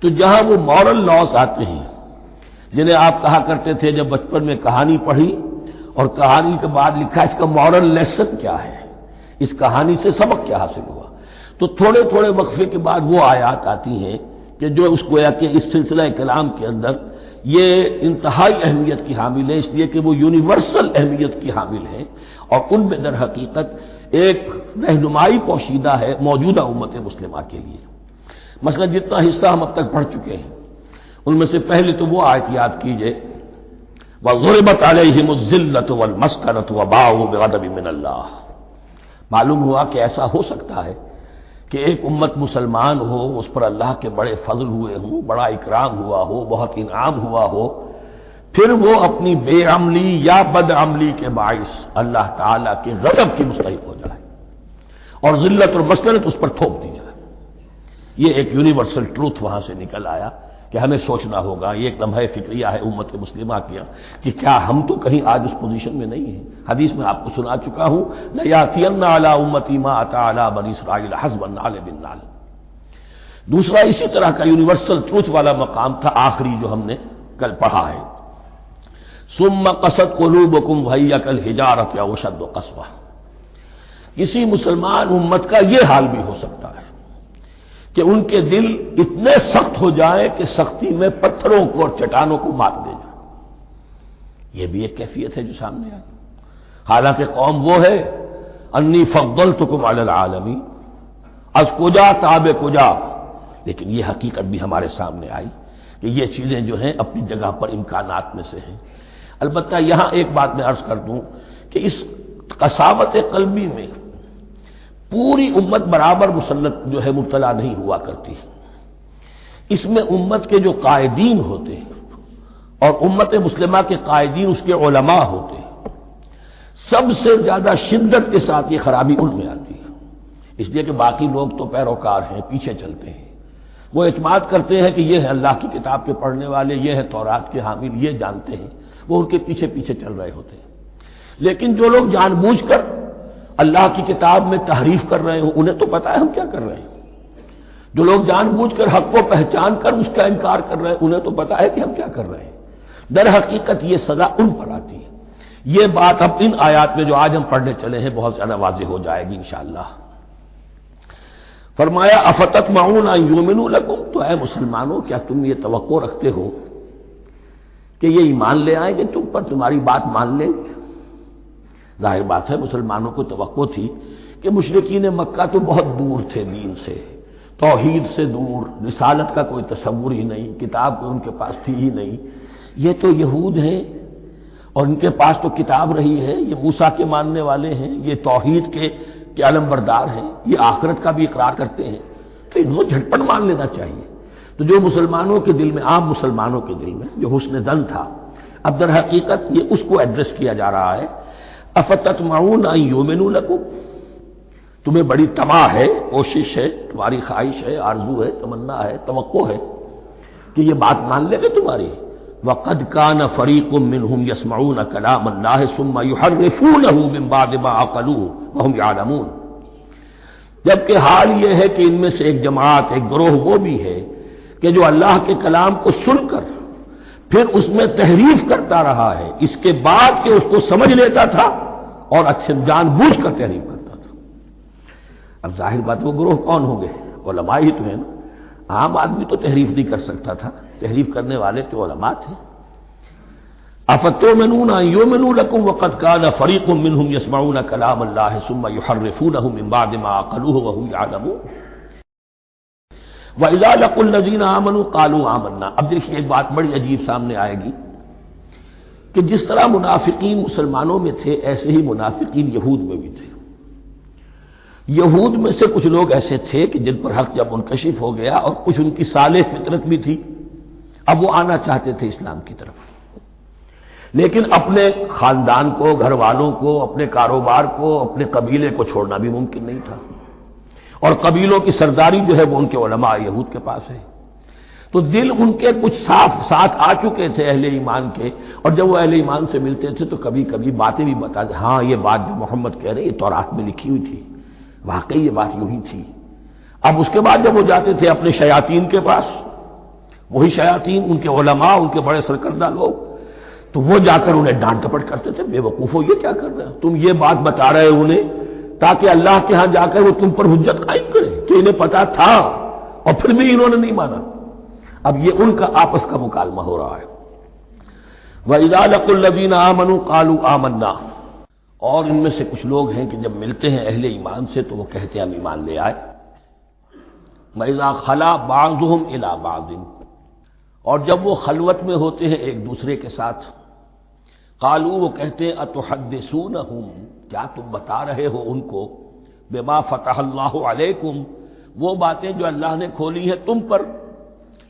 تو جہاں وہ مورل لاس آتے ہیں جنہیں آپ کہا کرتے تھے جب بچپن میں کہانی پڑھی اور کہانی کے بعد لکھا اس کا مورل لیسن کیا ہے، اس کہانی سے سبق کیا حاصل ہوا، تو تھوڑے تھوڑے وقفے کے بعد وہ آیات آتی ہیں کہ جو اس گویا کہ اس سلسلہ کلام کے اندر یہ انتہائی اہمیت کی حامل ہے، اس لیے کہ وہ یونیورسل اہمیت کی حامل ہے اور ان میں در حقیقت ایک رہنمائی پوشیدہ ہے موجودہ امت مسلمہ کے لیے۔ مثلا جتنا حصہ ہم اب تک پڑھ چکے ہیں ان میں سے پہلے تو وہ آیت یاد کیجئے وَضُرِبَتْ عَلَيْهِمُ الذِّلَّةُ وَالْمَسْكَنَةُ وَبَاءُوا بِغَضَبٍ مِّنَ اللَّهِ۔ معلوم ہوا کہ ایسا ہو سکتا ہے کہ ایک امت مسلمان ہو، اس پر اللہ کے بڑے فضل ہوئے ہوں، بڑا اکرام ہوا ہو، بہت انعام ہوا ہو، پھر وہ اپنی بے عملی یا بد عملی کے باعث اللہ تعالیٰ کے غضب کی مستحق ہو جائے اور ذلت اور مسکنت اس پر تھوپ دی جائے۔ یہ ایک یونیورسل ٹروتھ وہاں سے نکل آیا کہ ہمیں سوچنا ہوگا، یہ ایک لمحہ فکریہ ہے امت مسلمہ کیا کہ کیا ہم تو کہیں آج اس پوزیشن میں نہیں ہیں۔ حدیث میں آپ کو سنا چکا ہوں لَيَأْتِيَنَّ عَلَىٰ أُمَّتِي مَا أَتَىٰ عَلَىٰ بَنِي إِسْرَائِيلَ حَسْبَ النَّعْلِ بِالنَّعْلِ۔ دوسرا اسی طرح کا یونیورسل ٹروتھ والا مقام تھا آخری جو ہم نے کل پڑھا ہے، ثُمَّ قَسَتْ قُلُوبُكُمْ وَهِيَ كَالْحِجَارَةِ أَوْ أَشَدُّ قَسْوَةً۔ کسی مسلمان امت کا یہ حال بھی ہو سکتا ہے کہ ان کے دل اتنے سخت ہو جائیں کہ سختی میں پتھروں کو اور چٹانوں کو مات دے جائیں۔ یہ بھی ایک کیفیت ہے جو سامنے آئی، حالانکہ قوم وہ ہے انی فضلتکم علی العالمین، از کجا تاب کجا، لیکن یہ حقیقت بھی ہمارے سامنے آئی کہ یہ چیزیں جو ہیں اپنی جگہ پر امکانات میں سے ہیں۔ البتہ یہاں ایک بات میں عرض کر دوں کہ اس قساوت قلبی میں پوری امت برابر مسلط جو ہے مبتلا نہیں ہوا کرتی، اس میں امت کے جو قائدین ہوتے ہیں اور امت مسلمہ کے قائدین اس کے علماء ہوتے ہیں، سب سے زیادہ شدت کے ساتھ یہ خرابی ان میں آتی ہے، اس لیے کہ باقی لوگ تو پیروکار ہیں، پیچھے چلتے ہیں، وہ اعتماد کرتے ہیں کہ یہ ہے اللہ کی کتاب کے پڑھنے والے، یہ ہے تورات کے حامل، یہ جانتے ہیں، وہ ان کے پیچھے پیچھے چل رہے ہوتے ہیں۔ لیکن جو لوگ جان بوجھ کر اللہ کی کتاب میں تحریف کر رہے ہوں انہیں تو پتا ہے ہم کیا کر رہے ہیں، جو لوگ جان بوجھ کر حق کو پہچان کر اس کا انکار کر رہے ہیں انہیں تو پتا ہے کہ ہم کیا کر رہے ہیں۔ در حقیقت یہ سزا ان پر آتی ہے۔ یہ بات اب ان آیات میں جو آج ہم پڑھنے چلے ہیں بہت زیادہ واضح ہو جائے گی انشاءاللہ۔ فرمایا افتطمعون ان یؤمنوا لکم، تو اے مسلمانوں کیا تم یہ توقع رکھتے ہو کہ یہ ایمان لے آئیں گے تم پر، تمہاری بات مان لیں گے؟ ظاہر بات ہے مسلمانوں کو توقع تھی کہ مشرکین مکہ تو بہت دور تھے دین سے، توحید سے دور، رسالت کا کوئی تصور ہی نہیں، کتاب کوئی ان کے پاس تھی ہی نہیں۔ یہ تو یہود ہیں اور ان کے پاس تو کتاب رہی ہے، یہ موسیٰ کے ماننے والے ہیں، یہ توحید کے علم بردار ہیں، یہ آخرت کا بھی اقرار کرتے ہیں، تو ان کو جھٹپٹ مان لینا چاہیے۔ تو جو مسلمانوں کے دل میں، عام مسلمانوں کے دل میں جو حسن ظن تھا، اب در حقیقت یہ اس کو ایڈریس کیا جا رہا ہے افتطمعون ان یؤمنوا لکم، تمہیں بڑی طمع ہے، کوشش ہے، تمہاری خواہش ہے، آرزو ہے، تمنا ہے، توقع ہے کہ یہ بات مان لے گے تمہاری۔ وَقَدْ كَانَ فَرِيقٌ مِّنْهُمْ يَسْمَعُونَ كَلَامَ اللَّهِ ثُمَّ يُحَرِّفُونَهُ مِن بَعْدِ مَا عَقَلُوهُ وَهُمْ يَعْلَمُونَ، جبکہ حال یہ ہے کہ ان میں سے ایک جماعت، ایک گروہ وہ بھی ہے کہ جو اللہ کے کلام کو سن کر پھر اس میں تحریف کرتا رہا ہے، اس کے بعد کہ اس کو سمجھ لیتا تھا اور اچھے جان بوجھ کر تحریف کرتا تھا۔ اب ظاہر بات وہ گروہ کون ہوں گے؟ علماء ہی تو ہیں نا، عام آدمی تو تحریف نہیں کر سکتا تھا، تحریف کرنے والے تو علماء تھے۔ افتؤمنون ان یؤمنوا لکم وقد کان فریق منهم یسمعون کلام اللہ ثم یحرفونہ من بعد ما عقلوہ وهم یعلمون وَإِذَا لَقُوا الَّذِينَ آمَنُوا قَالُوا آمَنَّا۔ اب دیکھیے ایک بات بڑی عجیب سامنے آئے گی کہ جس طرح منافقین مسلمانوں میں تھے ایسے ہی منافقین یہود میں بھی تھے۔ یہود میں سے کچھ لوگ ایسے تھے کہ جن پر حق جب منکشف ہو گیا اور کچھ ان کی صالح فطرت بھی تھی، اب وہ آنا چاہتے تھے اسلام کی طرف، لیکن اپنے خاندان کو، گھر والوں کو، اپنے کاروبار کو، اپنے قبیلے کو چھوڑنا بھی ممکن نہیں تھا، اور قبیلوں کی سرداری جو ہے وہ ان کے علماء یہود کے پاس ہے۔ تو دل ان کے کچھ صاف ساتھ آ چکے تھے اہل ایمان کے، اور جب وہ اہل ایمان سے ملتے تھے تو کبھی کبھی باتیں بھی بتاتے، ہاں یہ بات جو محمد کہہ رہے یہ تورات میں لکھی ہوئی تھی، واقعی یہ بات یوں ہی تھی۔ اب اس کے بعد جب وہ جاتے تھے اپنے شیاطین کے پاس وہی شیاطین، ان کے علماء، ان کے بڑے سرکردہ لوگ، تو وہ جا کر انہیں ڈانٹ ڈپٹ کرتے تھے، بے وقوفو یہ کیا کر رہے ہو، تم یہ بات بتا رہے ہو انہیں تاکہ اللہ کے ہاں جا کر وہ تم پر حجت قائم کرے، تو انہیں پتا تھا اور پھر بھی انہوں نے نہیں مانا۔ اب یہ ان کا آپس کا مکالمہ ہو رہا ہے۔ وَإِذَا لَقُوا الَّذِينَ آمَنُوا قَالُوا آمَنَّا، اور ان میں سے کچھ لوگ ہیں کہ جب ملتے ہیں اہل ایمان سے تو وہ کہتے ہیں ہم ایمان لے آئے۔ وَإِذَا خَلَا بَعْضُهُمْ إِلَىٰ بَعْضٍ، اور جب وہ خلوت میں ہوتے ہیں ایک دوسرے کے ساتھ، قالوا وہ کہتے ہیں اتحدثونہم، کیا تم بتا رہے ہو ان کو، بما فتح اللہ علیکم، وہ باتیں جو اللہ نے کھولی ہیں تم پر،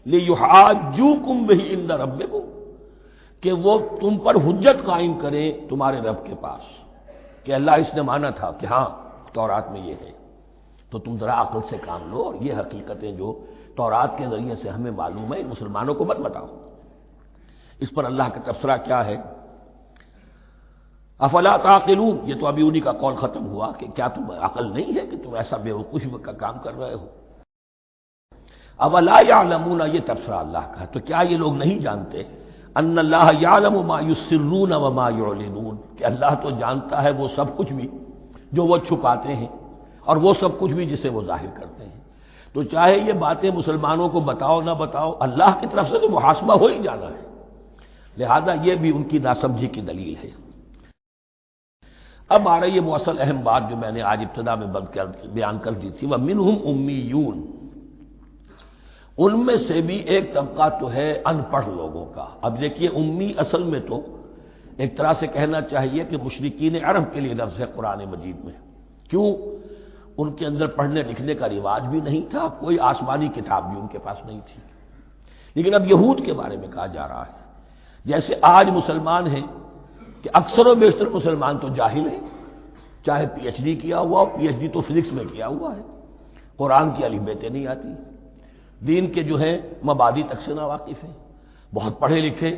لیحاجوکم بہ عند ربکم، کہ وہ تم پر حجت قائم کریں تمہارے رب کے پاس، کہ اللہ اس نے مانا تھا کہ ہاں تورات میں یہ ہے، تو تم ذرا عقل سے کام لو اور یہ حقیقتیں جو تورات کے ذریعے سے ہمیں معلوم ہے مسلمانوں کو مت بتاؤ۔ اس پر اللہ کا تبصرہ کیا ہے، افلا تعقلون، یہ تو ابھی انہی کا قول ختم ہوا کہ کیا تم عقل نہیں ہے کہ تم ایسا بے وقوفی کا کام کر رہے ہو۔ اولا یعلمون، یہ تبصرہ اللہ کا ہے، تو کیا یہ لوگ نہیں جانتے ان اللہ یعلم ما یسرون وما یعلنون، کہ اللہ تو جانتا ہے وہ سب کچھ بھی جو وہ چھپاتے ہیں اور وہ سب کچھ بھی جسے وہ ظاہر کرتے ہیں، تو چاہے یہ باتیں مسلمانوں کو بتاؤ نہ بتاؤ، اللہ کی طرف سے تو محاسبہ ہو ہی جانا ہے، لہذا یہ بھی ان کی ناسمجھی کی دلیل ہے۔ اب آ رہی ہے وہ اصل اہم بات جو میں نے آج ابتدا میں بیان کر دی تھی، وَمِنْهُمْ أُمِّيُّونَ، ان میں سے بھی ایک طبقہ تو ہے ان پڑھ لوگوں کا۔ اب دیکھیے امی اصل میں تو ایک طرح سے کہنا چاہیے کہ مشرکین عرب کے لیے لفظ ہے قرآن مجید میں، کیوں؟ ان کے اندر پڑھنے لکھنے کا رواج بھی نہیں تھا، کوئی آسمانی کتاب بھی ان کے پاس نہیں تھی، لیکن اب یہود کے بارے میں کہا جا رہا ہے، جیسے آج مسلمان ہیں کہ اکثر و بیشتر مسلمان تو جاہل ہیں، چاہے پی ایچ ڈی کیا ہوا ہو، پی ایچ ڈی تو فزکس میں کیا ہوا ہے، قرآن کی الف بیتیں نہیں آتی، دین کے جو ہے مبادی تک سے ناواقف ہیں، بہت پڑھے لکھے،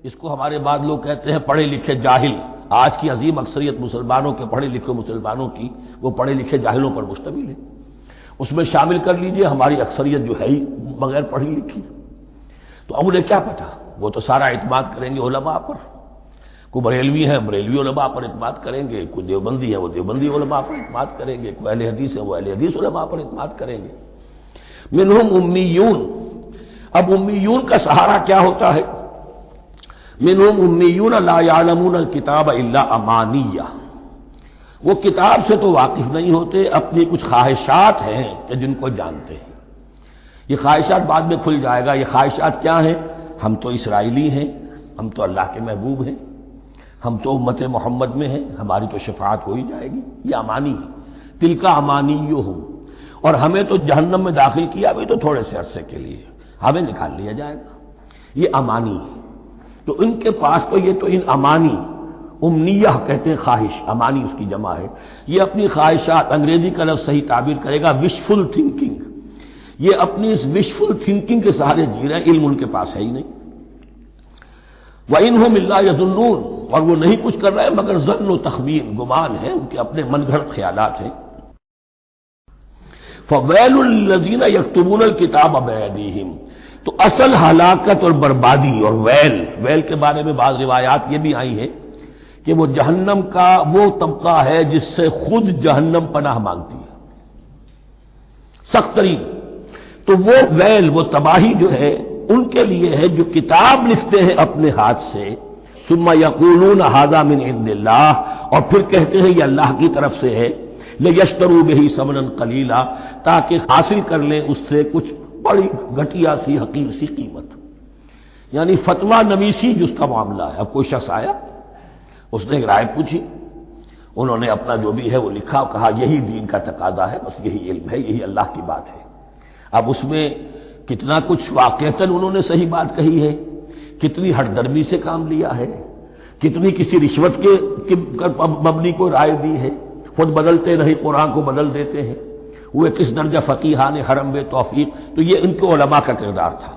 اس کو ہمارے بعض لوگ کہتے ہیں پڑھے لکھے جاہل۔ آج کی عظیم اکثریت مسلمانوں کے پڑھے لکھے مسلمانوں کی وہ پڑھے لکھے جاہلوں پر مشتمل ہے، اس میں شامل کر لیجئے ہماری اکثریت جو ہے ہی بغیر پڑھی لکھی، تو اب انہیں کیا پتا، وہ تو سارا اعتماد کریں گے علماء پر، کوئی بریلوی ہیں بریلوی علماء پر اعتماد کریں گے، کوئی دیوبندی ہے وہ دیوبندی علماء پر اعتماد کریں گے، کوئی اہل حدیث ہے وہ اہل حدیث علماء پر اعتماد کریں گے۔ منہم امیون، اب امیون کا سہارا کیا ہوتا ہے، منہم امیون لا یعلمون الکتاب الا امانیہ، وہ کتاب سے تو واقف نہیں ہوتے، اپنی کچھ خواہشات ہیں کہ جن کو جانتے ہیں، یہ خواہشات بعد میں کھل جائے گا، یہ خواہشات کیا ہیں، ہم تو اسرائیلی ہیں، ہم تو اللہ کے محبوب ہیں، ہم تو امت محمد میں ہیں، ہماری تو شفاعت ہو ہی جائے گی، یہ امانی ہے، تلک امانیہم، اور ہمیں تو جہنم میں داخل کیا بھی تو تھوڑے سے عرصے کے لیے، ہمیں نکال لیا جائے گا، یہ امانی ہے۔ تو ان کے پاس تو یہ تو ان امانی، امنیہ کہتے ہیں خواہش، امانی اس کی جمع ہے، یہ اپنی خواہشات، انگریزی کا لفظ صحیح تعبیر کرے گا وشفل تھنکنگ، یہ اپنی اس وشفل تھنکنگ کے سہارے جی رہے ہیں، علم ان کے پاس ہے ہی نہیں۔ وَإِنْهُمْ إِلَّا يَظُنُّونَ، اور وہ نہیں کچھ کر رہے مگر ظن و تخمین، گمان ہے، ان کے اپنے من گھڑت خیالات ہیں۔ فَوَيْلٌ لِّلَّذِينَ يَكْتُبُونَ الْكِتَابَ بِأَيْدِيهِمْ، تو اصل ہلاکت اور بربادی اور ویل کے بارے میں بعض روایات یہ بھی آئی ہیں کہ وہ جہنم کا وہ طبقہ ہے جس سے خود جہنم پناہ مانگتی ہے، سخت ترین، تو وہ ویل، وہ تباہی جو ہے ان کے لیے ہے جو کتاب لکھتے ہیں اپنے ہاتھ سے، ثم یقولون ھذا من عند اللہ، اور پھر کہتے ہیں یہ اللہ کی طرف سے ہے، لیشتروا بہ ثمنا قلیلا، تاکہ حاصل کر لیں اس سے کچھ بڑی گھٹیا سی حقیر سی قیمت، یعنی فتویٰ نویسی جس کا معاملہ ہے۔ اب کوئی شخص آیا، اس نے ایک رائے پوچھی، انہوں نے اپنا جو بھی ہے وہ لکھا، کہا یہی دین کا تقاضا ہے، بس یہی علم ہے، یہی اللہ کی بات ہے۔ اب اس میں کتنا کچھ واقعتاً انہوں نے صحیح بات کہی ہے، کتنی ہٹ درمی سے کام لیا ہے، کتنی کسی رشوت کے مبنی کو رائے دی ہے، خود بدلتے نہیں قرآن کو بدل دیتے ہیں، وہ کس درجہ فقیہان حرم بے توفیق، تو یہ ان کے علماء کا کردار تھا۔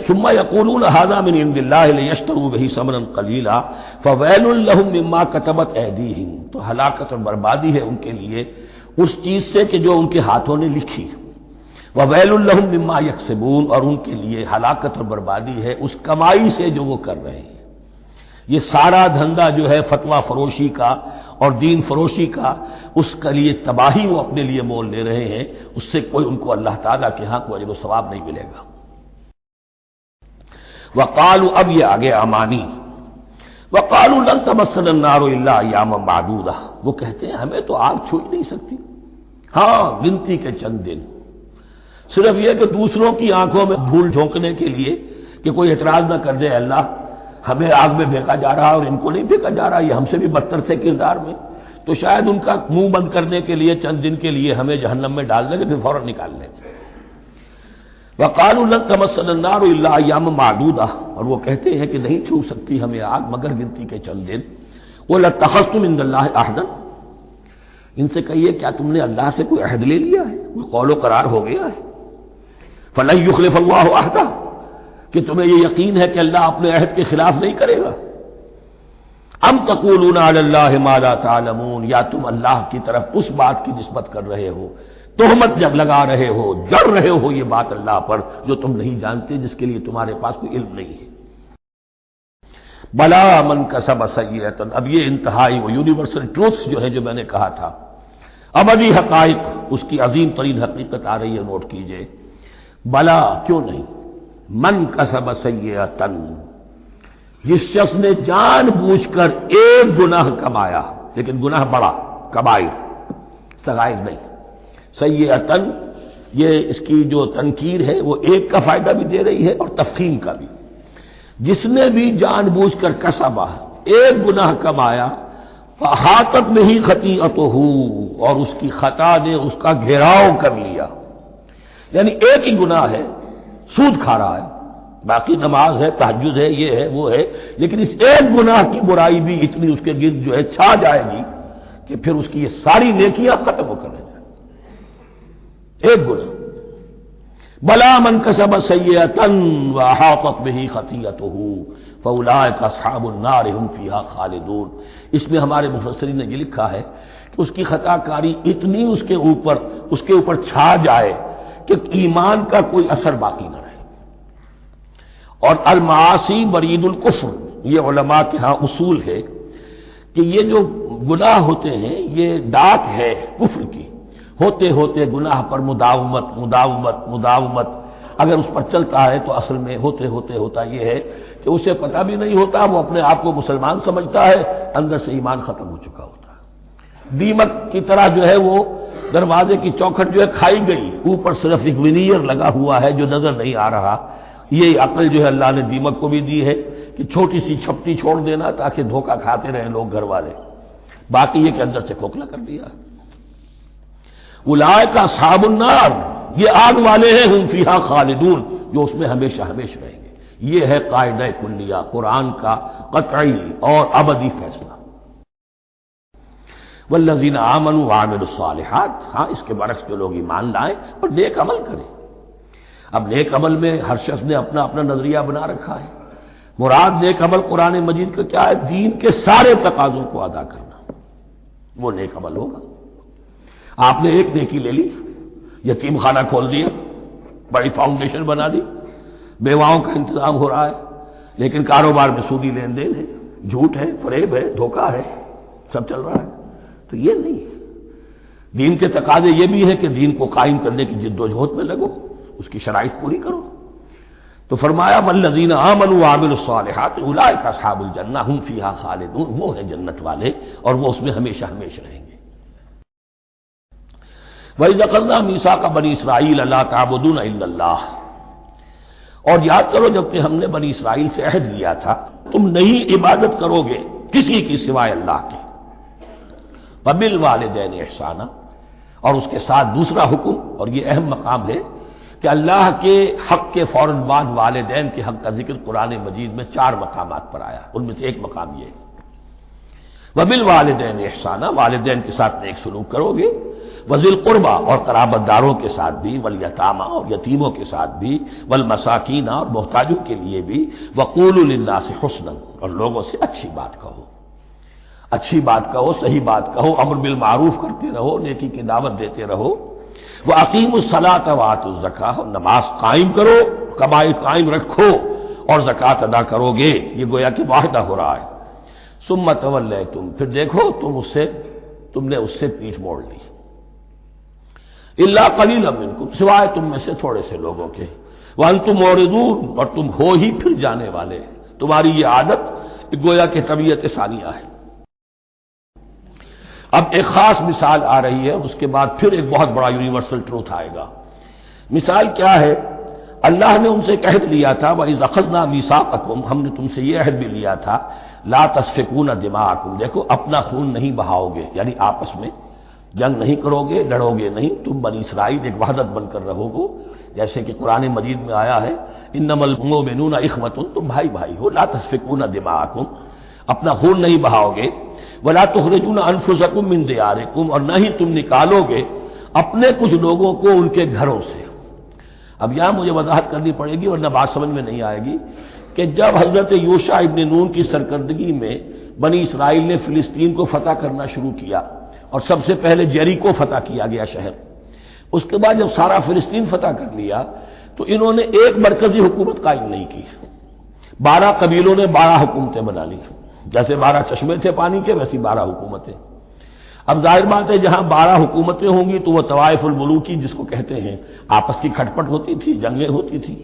ثم يقولون هذا من عند الله ليشتروا به ثمنا قليلا فويل لهم مما كتبت ايديهم، تو ہلاکت اور بربادی ہے ان کے لیے اس چیز سے کہ جو ان کے ہاتھوں نے لکھی۔ وَوَيْلٌ لَّهُم مِّمَّا يَكْسِبُونَ، اور ان کے لیے ہلاکت اور بربادی ہے اس کمائی سے جو وہ کر رہے ہیں۔ یہ سارا دھندا جو ہے فتویٰ فروشی کا اور دین فروشی کا، اس کے لیے تباہی وہ اپنے لیے مول لے رہے ہیں، اس سے کوئی ان کو اللہ تعالیٰ کے ہاں کوئی اجر و ثواب نہیں ملے گا۔ وقالوا، اب یہ آگے امانی، وقالوا لن تمسنا النار الا ایاما معدودہ، وہ کہتے ہیں ہمیں تو آگ چھو ہی نہیں سکتی، ہاں گنتی کے چند دن، صرف یہ کہ دوسروں کی آنکھوں میں دھول جھونکنے کے لیے کہ کوئی اعتراض نہ کر دے، اللہ ہمیں آگ میں پھینکا جا رہا اور ان کو نہیں پھینکا جا رہا، یہ ہم سے بھی بدتر تھے کردار میں، تو شاید ان کا منہ بند کرنے کے لیے چند دن کے لیے ہمیں جہنم میں ڈال دیں گے، پھر فوراً نکال لیں گے۔ وقالوا لن تمسنا النار الا ایاما معدودہ، اور وہ کہتے ہیں کہ نہیں چھو سکتی ہمیں آگ مگر گنتی کے چند دن۔ قل اتخذتم عند اللہ عہدا، ان سے کہیے کیا تم نے اللہ سے کوئی عہد لے لیا ہے، کوئی قول و قرار ہو گیا ہے؟ فلن یخلف اللہ عہدہ، کہ تمہیں یہ یقین ہے کہ اللہ اپنے عہد کے خلاف نہیں کرے گا؟ ام تقولون علی اللہ ما لا تعلمون، یا تم اللہ کی طرف اس بات کی نسبت کر رہے ہو، تہمت جب لگا رہے ہو، جڑ رہے ہو یہ بات اللہ پر جو تم نہیں جانتے، جس کے لیے تمہارے پاس کوئی علم نہیں ہے۔ بلا من کسب سیئۃ، اب یہ انتہائی وہ یونیورسل ٹروتس جو ہے جو میں نے کہا تھا، ابدی حقائق، اس کی عظیم ترین حقیقت آ رہی ہے، نوٹ کیجئے۔ بلا، کیوں نہیں، من کسب سیئۃ، جس شخص نے جان بوجھ کر ایک گناہ کمایا، لیکن گناہ بڑا، کبائر، صغائر نہیں، سیئۃ، یہ اس کی جو تنکیر ہے وہ ایک کا فائدہ بھی دے رہی ہے اور تفخیم کا بھی، جس نے بھی جان بوجھ کر کسبا، ایک گناہ کمایا، فاحاطت بہ خطیئتہ، اور اس کی خطا نے اس کا گھیراؤ کر لیا، یعنی ایک ہی گناہ ہے، سود کھا رہا ہے، باقی نماز ہے، تہجد ہے، یہ ہے وہ ہے، لیکن اس ایک گناہ کی برائی بھی اتنی اس کے گرد جو ہے چھا جائے گی کہ پھر اس کی یہ ساری نیکیاں ختم ہو کر رہ جائیں، ایک گناہ۔ بلا من کسب سیئۃ واحاطت بہ خطیئتہ فاولئک اصحاب النار هم فیہا خالدون، اس میں ہمارے مفسرین نے یہ لکھا ہے کہ اس کی خطا کاری اتنی اس کے اوپر چھا جائے کہ ایمان کا کوئی اثر باقی نہ رہے۔ اور المعاصی برید الکفر، یہ علماء کے ہاں اصول ہے کہ یہ جو گناہ ہوتے ہیں یہ ڈاک ہے کفر کی، ہوتے ہوتے گناہ پر مداومت مداومت مداومت، اگر اس پر چلتا ہے تو اصل میں ہوتے ہوتے ہوتا یہ ہے کہ اسے پتہ بھی نہیں ہوتا، وہ اپنے آپ کو مسلمان سمجھتا ہے، اندر سے ایمان ختم ہو چکا ہوتا ہے، دیمک کی طرح جو ہے وہ دروازے کی چوکھٹ جو ہے کھائی گئی، اوپر صرف ایک ونیئر لگا ہوا ہے جو نظر نہیں آ رہا۔ یہ عقل جو ہے اللہ نے دیمک کو بھی دی ہے کہ چھوٹی سی چھپٹی چھوڑ دینا تاکہ دھوکہ کھاتے رہیں لوگ گھر والے، باقی یہ کہ اندر سے کھوکھلا کر دیا۔ اولئک اصحاب النار، یہ آگ والے ہیں، ہم فیہا خالدون، جو اس میں ہمیشہ ہمیشہ رہیں گے۔ یہ ہے قاعدہ کلیہ، قرآن کا قطعی اور ابدی فیصلہ۔ والذین آمنوا وعملوا الصالحات، ہاں اس کے برعکس جو لوگ ایمان لائیں اور نیک عمل کریں۔ اب نیک عمل میں ہر شخص نے اپنا اپنا نظریہ بنا رکھا ہے، مراد نیک عمل قرآن مجید کا کیا ہے؟ دین کے سارے تقاضوں کو ادا کرنا، وہ نیک عمل ہوگا۔ آپ نے ایک نیکی لے لی، یتیم خانہ کھول دیا، بڑی فاؤنڈیشن بنا دی، بیواؤں کا انتظام ہو رہا ہے، لیکن کاروبار میں سودی لین دین ہے، جھوٹ ہے، فریب ہے، دھوکہ ہے، سب چل رہا ہے، تو یہ نہیں ہے۔ دین کے تقاضے یہ بھی ہے کہ دین کو قائم کرنے کی جد و جہد میں لگو، اس کی شرائط پوری کرو۔ تو فرمایا والذین آمنوا وعملوا الصالحات اولئک اصحاب الجنہ هم فیہا خالدون، وہ ہیں جنت والے اور وہ اس میں ہمیشہ ہمیشہ رہیں گے۔ وَإِذْ أَخَذْنَا مِيثَاقَ بَنِي إِسْرَائِيلَ لَا تَعْبُدُونَ إِلَّا اللَّهَ، اور یاد کرو جب کہ ہم نے بنی اسرائیل سے عہد لیا تھا تم نہیں عبادت کرو گے کسی کی سوائے اللہ کے۔ وَبِالْوَالِدَيْنِ إِحْسَانًا، اور اس کے ساتھ دوسرا حکم، اور یہ اہم مقام ہے کہ اللہ کے حق کے فوراً بعد والدین کے حق کا ذکر قرآن مجید میں 4 مقامات پر آیا، ان میں سے ایک مقام یہ ہے وَبِالْوَالِدَيْنِ إِحْسَانًا، والدین کے ساتھ نیک سلوک کرو گے، وَذِي الْقُرْبَى، اور قرابت داروں کے ساتھ بھی، وَالْيَتَامَى، اور یتیموں کے ساتھ بھی، وَالْمَسَاكِينَ، اور محتاجوں کے لیے بھی، وَقُولُوا لِلنَّاسِ حُسْنًا، اور لوگوں سے اچھی بات کہو، اچھی بات کہو، صحیح بات کہو، امر بالمعروف کرتے رہو، نیکی کی دعوت دیتے رہو۔ وَأَقِیمُوا الصَّلَاةَ وَآتُوا الزَّکَاۃَ، اور نماز قائم کرو، قبائل قائم رکھو اور زکوٰۃ ادا کرو گے، یہ گویا کہ معاہدہ ہو رہا ہے۔ ثُمَّ تَوَلَّیْتُم، پھر دیکھو تم نے اس سے پیٹھ موڑ لی، اِلَّا قَلِیلًا مِنکُم، سوائے تم میں سے تھوڑے سے لوگوں کے، وَأَنتُم مُعْرِضُونَ، اور تم ہو ہی پھر جانے والے، تمہاری یہ عادت گویا کہ طبیعت ثانیہ ہے۔ اب ایک خاص مثال آ رہی ہے، اس کے بعد پھر ایک بہت بڑا یونیورسل ٹروتھ آئے گا۔ مثال کیا ہے؟ اللہ نے ان سے ایک عہد لیا تھا، وَإِذْ أَخَذْنَا مِيثَاقَكُمْ، ہم نے تم سے یہ عہد بھی لیا تھا، لَا تَسْفِكُونَ دِمَاءَكُمْ، دیکھو اپنا خون نہیں بہاؤ گے، یعنی آپس میں جنگ نہیں کرو گے، لڑو گے نہیں، تم بنی اسرائیل ایک وحدت بن کر رہو گے، جیسے کہ قرآن مجید میں آیا ہے انما المؤمنون اخوۃ، تم بھائی بھائی ہو، لا تسفکون دماءکم، اپنا خون نہیں بہاؤ گے، ولا تخرجون انفسکم من دیارکم، اور نہ ہی تم نکالو گے اپنے کچھ لوگوں کو ان کے گھروں سے۔ اب یہاں مجھے وضاحت کرنی پڑے گی ورنہ بات سمجھ میں نہیں آئے گی کہ جب حضرت یوشع ابن نون کی سرکردگی میں بنی اسرائیل نے فلسطین کو فتح کرنا شروع کیا، اور سب سے پہلے جیریکو فتح کیا گیا شہر، اس کے بعد جب سارا فلسطین فتح کر لیا تو انہوں نے ایک مرکزی حکومت قائم نہیں کی، 12 قبیلوں نے 12 حکومتیں بنا لی، جیسے 12 چشمے تھے پانی کے ویسی 12 حکومتیں۔ اب ظاہر بات ہے جہاں 12 حکومتیں ہوں گی تو وہ طوائف الملوکی جس کو کہتے ہیں، آپس کی کھٹپٹ ہوتی تھی، جنگیں ہوتی تھی،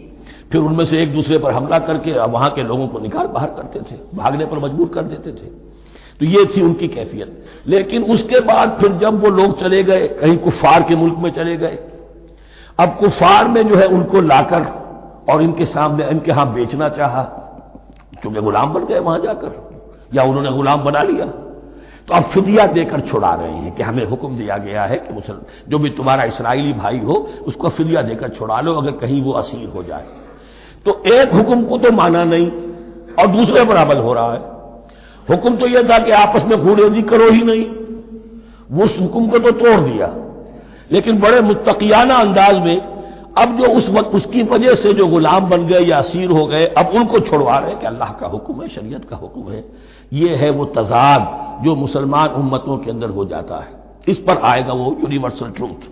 پھر ان میں سے ایک دوسرے پر حملہ کر کے وہاں کے لوگوں کو نکال باہر کرتے تھے، بھاگنے پر مجبور کر دیتے تھے، تو یہ تھی ان کی کیفیت۔ لیکن اس کے بعد پھر جب وہ لوگ چلے گئے کہیں کفار کے ملک میں چلے گئے، اب کفار میں جو ہے ان کو لا کر اور ان کے سامنے ان کے ہاں بیچنا چاہا، کیونکہ غلام بن گئے وہاں جا کر، یا انہوں نے غلام بنا لیا، تو اب فدیہ دے کر چھڑا رہے ہیں کہ ہمیں حکم دیا گیا ہے کہ جو بھی تمہارا اسرائیلی بھائی ہو اس کو فدیہ دے کر چھڑا لو اگر کہیں وہ اسیر ہو جائے۔ تو ایک حکم کو تو مانا نہیں اور دوسرے پر عمل ہو رہا ہے۔ حکم تو یہ تھا کہ آپس میں خون ریزی کرو ہی نہیں، وہ اس حکم کو تو توڑ دیا، لیکن بڑے متقیانہ انداز میں اب جو اس وقت اس کی وجہ سے جو غلام بن گئے یا اسیر ہو گئے اب ان کو چھڑوا رہے کہ اللہ کا حکم ہے، شریعت کا حکم ہے۔ یہ ہے وہ تضاد جو مسلمان امتوں کے اندر ہو جاتا ہے، اس پر آئے گا وہ یونیورسل ٹروتھ۔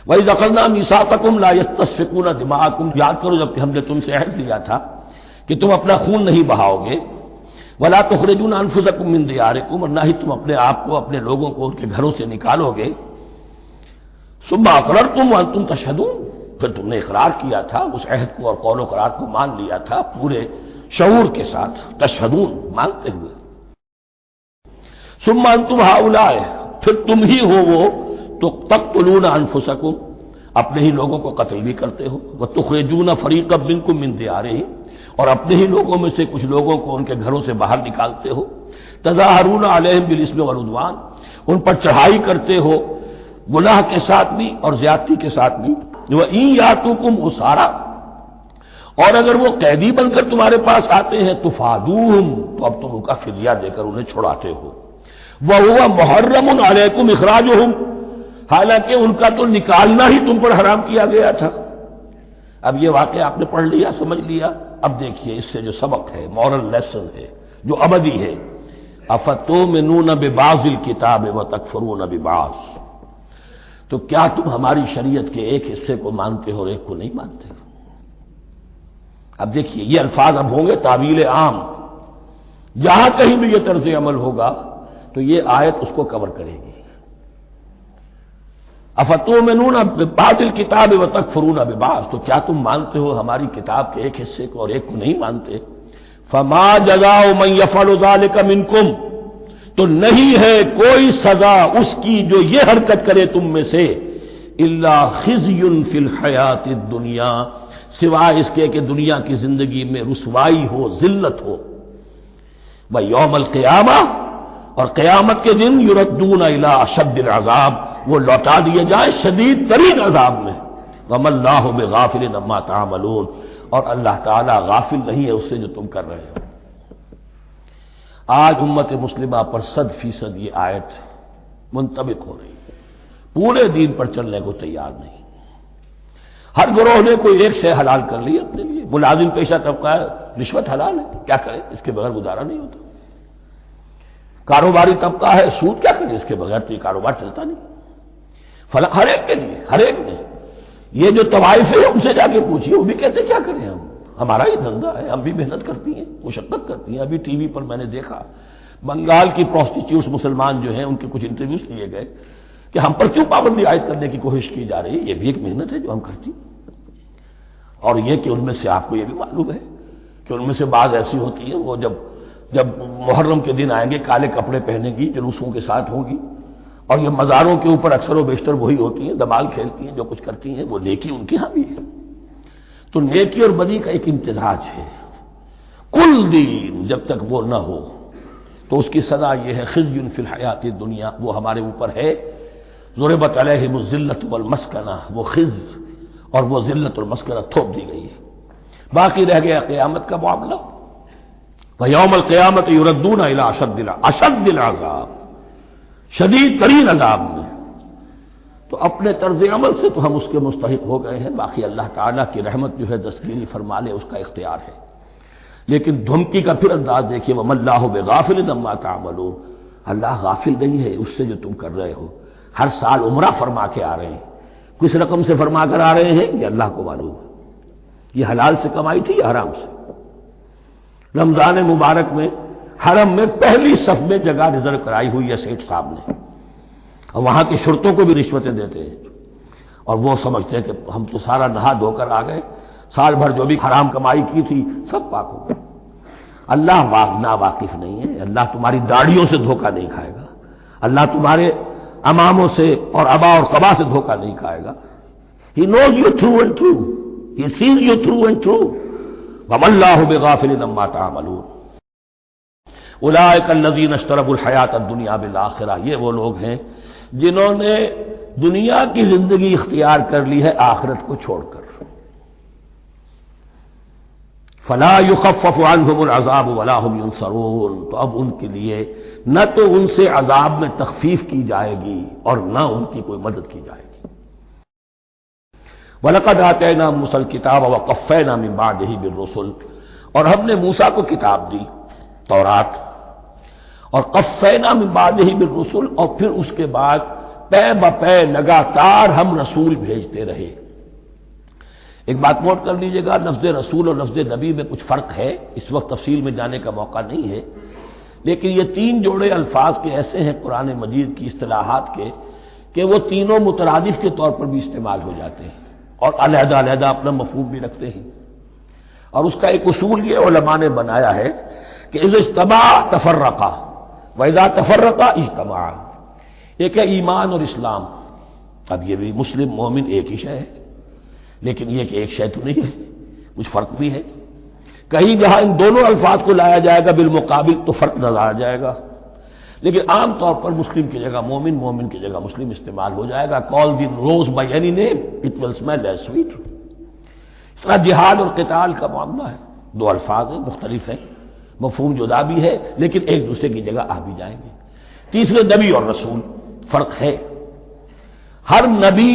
وَإِذْ أَخَذْنَا مِيثَاقَكُمْ لَا يَسْتَسْفِكُونَ دِمَاءَكُمْ، یاد کرو جب کہ ہم نے تم سے عہد لیا تھا کہ تم اپنا خون نہیں بہاؤ گے، وَلَا تُخْرِجُونَ أَنفُسَكُم مِّن دِيَارِكُمْ، اور نہ ہی تم اپنے آپ کو اپنے لوگوں کو ان کے گھروں سے نکالو گے، ثُمَّ أَقْرَرْتُمْ وَأَنتُمْ تَشْهَدُونَ، پھر تم نے اقرار کیا تھا اس عہد کو اور قول و قرار کو مان لیا تھا پورے شعور کے ساتھ، تشہدون مانتے ہوئے۔ ثُمَّ أَنتُمْ هَؤُلَاءِ، پھر تم ہی ہو وہ تو تقتلون أنفسكم، اپنے ہی لوگوں کو قتل بھی کرتے ہو، وَتُخْرِجُونَ فَرِيقًا مِّنكُم مِّن دِيَارِهِمْ، اور اپنے ہی لوگوں میں سے کچھ لوگوں کو ان کے گھروں سے باہر نکالتے ہو، تظاہرون علیہم بالاسم والعدوان، ان پر چڑھائی کرتے ہو گناہ کے ساتھ بھی اور زیادتی کے ساتھ بھی، وَإِن يَأْتُوكُمْ أُسَارَىٰ، اور اگر وہ قیدی بن کر تمہارے پاس آتے ہیں تفادوہم، تو اب تم ان کا فدیہ دے کر انہیں چھڑاتے ہو، وَهُوَ مُحَرَّمٌ عَلَيْكُمْ إِخْرَاجُهُمْ، حالانکہ ان کا تو نکالنا ہی تم پر حرام کیا گیا تھا۔ اب یہ واقعہ آپ نے پڑھ لیا، سمجھ لیا، اب دیکھیے اس سے جو سبق ہے، مورل لیسن ہے جو ابدی ہے، افتؤمنون ببعض الکتاب وتکفرون ببعض، تو کیا تم ہماری شریعت کے ایک حصے کو مانتے ہو اور ایک کو نہیں مانتے؟ اب دیکھیے یہ الفاظ اب ہوں گے تعویل عام، جہاں کہیں بھی یہ طرز عمل ہوگا تو یہ آیت اس کو کور کرے گی۔ افتؤمنون ببعض الکتاب وتکفرون ببعض، تو کیا تم مانتے ہو ہماری کتاب کے ایک حصے کو اور ایک کو نہیں مانتے؟ فما جزاء من يفعل ذلك منکم، تو نہیں ہے کوئی سزا اس کی جو یہ حرکت کرے تم میں سے، الا خزي في الحیات الدنیا، سوائے اس کے کہ دنیا کی زندگی میں رسوائی ہو، ذلت ہو، ویوم القیامہ، اور قیامت کے دن یردون الی اشد العذاب، وہ لوٹا دیے جائیں شدید ترین عذاب میں، وما اللہ بغافل عما تعملون، اور اللہ تعالیٰ غافل نہیں ہے اس سے جو تم کر رہے ہو۔ آج امت مسلمہ پر 100% یہ آیت منطبق ہو رہی ہے، پورے دین پر چلنے کو تیار نہیں، ہر گروہ نے کوئی ایک شے حلال کر لی اپنے لیے، ملازم پیشہ طبقہ ہے، رشوت حلال ہے، کیا کرے اس کے بغیر گزارا نہیں ہوتا، کاروباری طبقہ ہے، سود کیا کرے اس کے بغیر تو یہ کاروبار چلتا نہیں، فلاں ہر ایک کے لیے، ہر ایک نے. یہ جو طوائف ہے ان سے جا کے پوچھیے، وہ بھی کہتے کیا کریں ہم، ہمارا ہی دھندا ہے، ہم بھی محنت کرتی ہیں، مشقت کرتی ہیں. ابھی ٹی وی پر میں نے دیکھا بنگال کی پروسٹیٹیوٹس مسلمان جو ہیں ان کے کچھ انٹرویوز لیے گئے کہ ہم پر کیوں پابندی عائد کرنے کی کوشش کی جا رہی ہے، یہ بھی ایک محنت ہے جو ہم کرتی ہیں. اور یہ کہ ان میں سے آپ کو یہ بھی معلوم ہے کہ ان میں سے بعض ایسی ہوتی ہیں وہ جب محرم کے دن آئیں گے کالے کپڑے پہنے گی، جلوسوں کے ساتھ ہوگی، اور یہ مزاروں کے اوپر اکثر و بیشتر وہی ہوتی ہیں، دمال کھیلتی ہیں، جو کچھ کرتی ہیں. وہ نیکی ان کے ہاں بھی ہے. تو نیکی اور بدی کا ایک امتزاج ہے. کل دین جب تک وہ نہ ہو تو اس کی سزا یہ ہے خزی فی الحیات الدنیا، وہ ہمارے اوپر ہے. ضربت علیہم الذلۃ والمسکنہ، وہ خز اور وہ ذلت اور مسکنہ تھوپ دی گئی ہے. باقی رہ گیا قیامت کا معاملہ. وَيَوْمَ الْقِيَامَةِ يُرَدُّونَ إِلَىٰ أَشَدِّ الْعَذَابِ، شدید ترین عذاب میں. تو اپنے طرز عمل سے تو ہم اس کے مستحق ہو گئے ہیں. باقی اللہ تعالیٰ کی رحمت جو ہے دستگیری فرما لے، اس کا اختیار ہے. لیکن دھمکی کا پھر انداز دیکھیے، وَمَا اللَّهُ بِغَافِلٍ عَمَّا تَعْمَلُونَ، اللہ غافل نہیں ہے اس سے جو تم کر رہے ہو. ہر سال عمرہ فرما کے آ رہے ہیں، کس رقم سے فرما کر آ رہے ہیں یہ اللہ کو معلوم ہے. یہ حلال سے کمائی تھی یا حرام سے؟ رمضان مبارک میں حرم میں پہلی صف میں جگہ ریزرو کرائی ہوئی ہے سیٹ صاحب نے، اور وہاں کے شرطوں کو بھی رشوتیں دیتے ہیں. اور وہ سمجھتے ہیں کہ ہم تو سارا نہا دھو کر آ گئے، سال بھر جو بھی حرام کمائی کی تھی سب پاک ہو گئے. اللہ نا واقف نہیں ہے. اللہ تمہاری داڑھیوں سے دھوکہ نہیں کھائے گا، اللہ تمہارے اماموں سے اور ابا اور قبا سے دھوکہ نہیں کھائے گا. He knows you through and through. He sees you through and through. وَمَا اللَّهُ بِغَافِلٍ عَمَّا تَعْمَلُونَ. اولئک الذین اشتروا الحیات الدنیا بالآخرہ، یہ وہ لوگ ہیں جنہوں نے دنیا کی زندگی اختیار کر لی ہے آخرت کو چھوڑ کر. فلا یخفف عنہم العذاب ولا هم ینصرون، تو اب ان کے لیے نہ تو ان سے عذاب میں تخفیف کی جائے گی اور نہ ان کی کوئی مدد کی جائے گی. وَلَقَدْ آتَيْنَا مُوسَى الْكِتَابَ وَقَفَّيْنَا مِن بَعْدِهِ بِالرُّسُلِ، اور ہم نے موسیٰ کو کتاب دی تورات، اور قفینا من بعدہ بالرسل، اور پھر اس کے بعد پے بپے لگاتار ہم رسول بھیجتے رہے. ایک بات نوٹ کر لیجیے گا، لفظ رسول اور لفظ نبی میں کچھ فرق ہے، اس وقت تفصیل میں جانے کا موقع نہیں ہے، لیکن یہ تین جوڑے الفاظ کے ایسے ہیں قرآن مجید کی اصطلاحات کے کہ وہ تینوں مترادف کے طور پر بھی استعمال ہو جاتے ہیں اور علیحدہ علیحدہ اپنا مفہوم بھی رکھتے ہیں. اور اس کا ایک اصول یہ علماء نے بنایا ہے کہ اذا اجتمع تفرقا وَإِذَا تَفَرَّقَا اجتمعا. ایک ہے ایمان اور اسلام. اب یہ بھی مسلم مومن ایک ہی شے ہے، لیکن یہ کہ ایک شے تو نہیں ہے، کچھ فرق بھی ہے. کہیں جہاں ان دونوں الفاظ کو لایا جائے گا بالمقابل تو فرق نظر آ جائے گا، لیکن عام طور پر مسلم کی جگہ مومن، مومن کی جگہ مسلم استعمال ہو جائے گا. call the rose by any name it will smell as sweet. اس طرح جہاد اور قتال کا معاملہ ہے، دو الفاظ ہیں، مختلف ہیں، مفہوم جدا بھی ہے لیکن ایک دوسرے کی جگہ آ بھی جائیں گے. تیسرے نبی اور رسول، فرق ہے. ہر نبی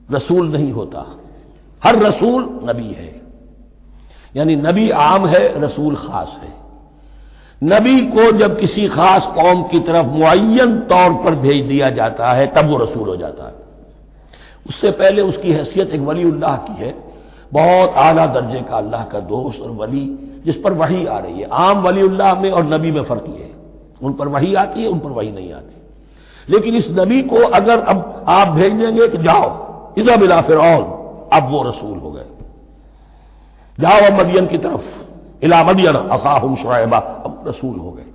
رسول نہیں ہوتا، ہر رسول نبی ہے. یعنی نبی عام ہے، رسول خاص ہے. نبی کو جب کسی خاص قوم کی طرف معین طور پر بھیج دیا جاتا ہے تب وہ رسول ہو جاتا ہے. اس سے پہلے اس کی حیثیت ایک ولی اللہ کی ہے، بہت اعلیٰ درجے کا اللہ کا دوست اور ولی جس پر وحی آ رہی ہے. عام ولی اللہ میں اور نبی میں فرق یہ ہے، ان پر وحی آتی ہے، ان پر وحی نہیں آتی. لیکن اس نبی کو اگر اب آپ بھیج دیں گے کہ جاؤ اذهب الى فرعون، اب وہ رسول ہو گئے. جاؤ اب مدین کی طرف، الى مدین اخاهم شعیبا، اب رسول ہو گئے.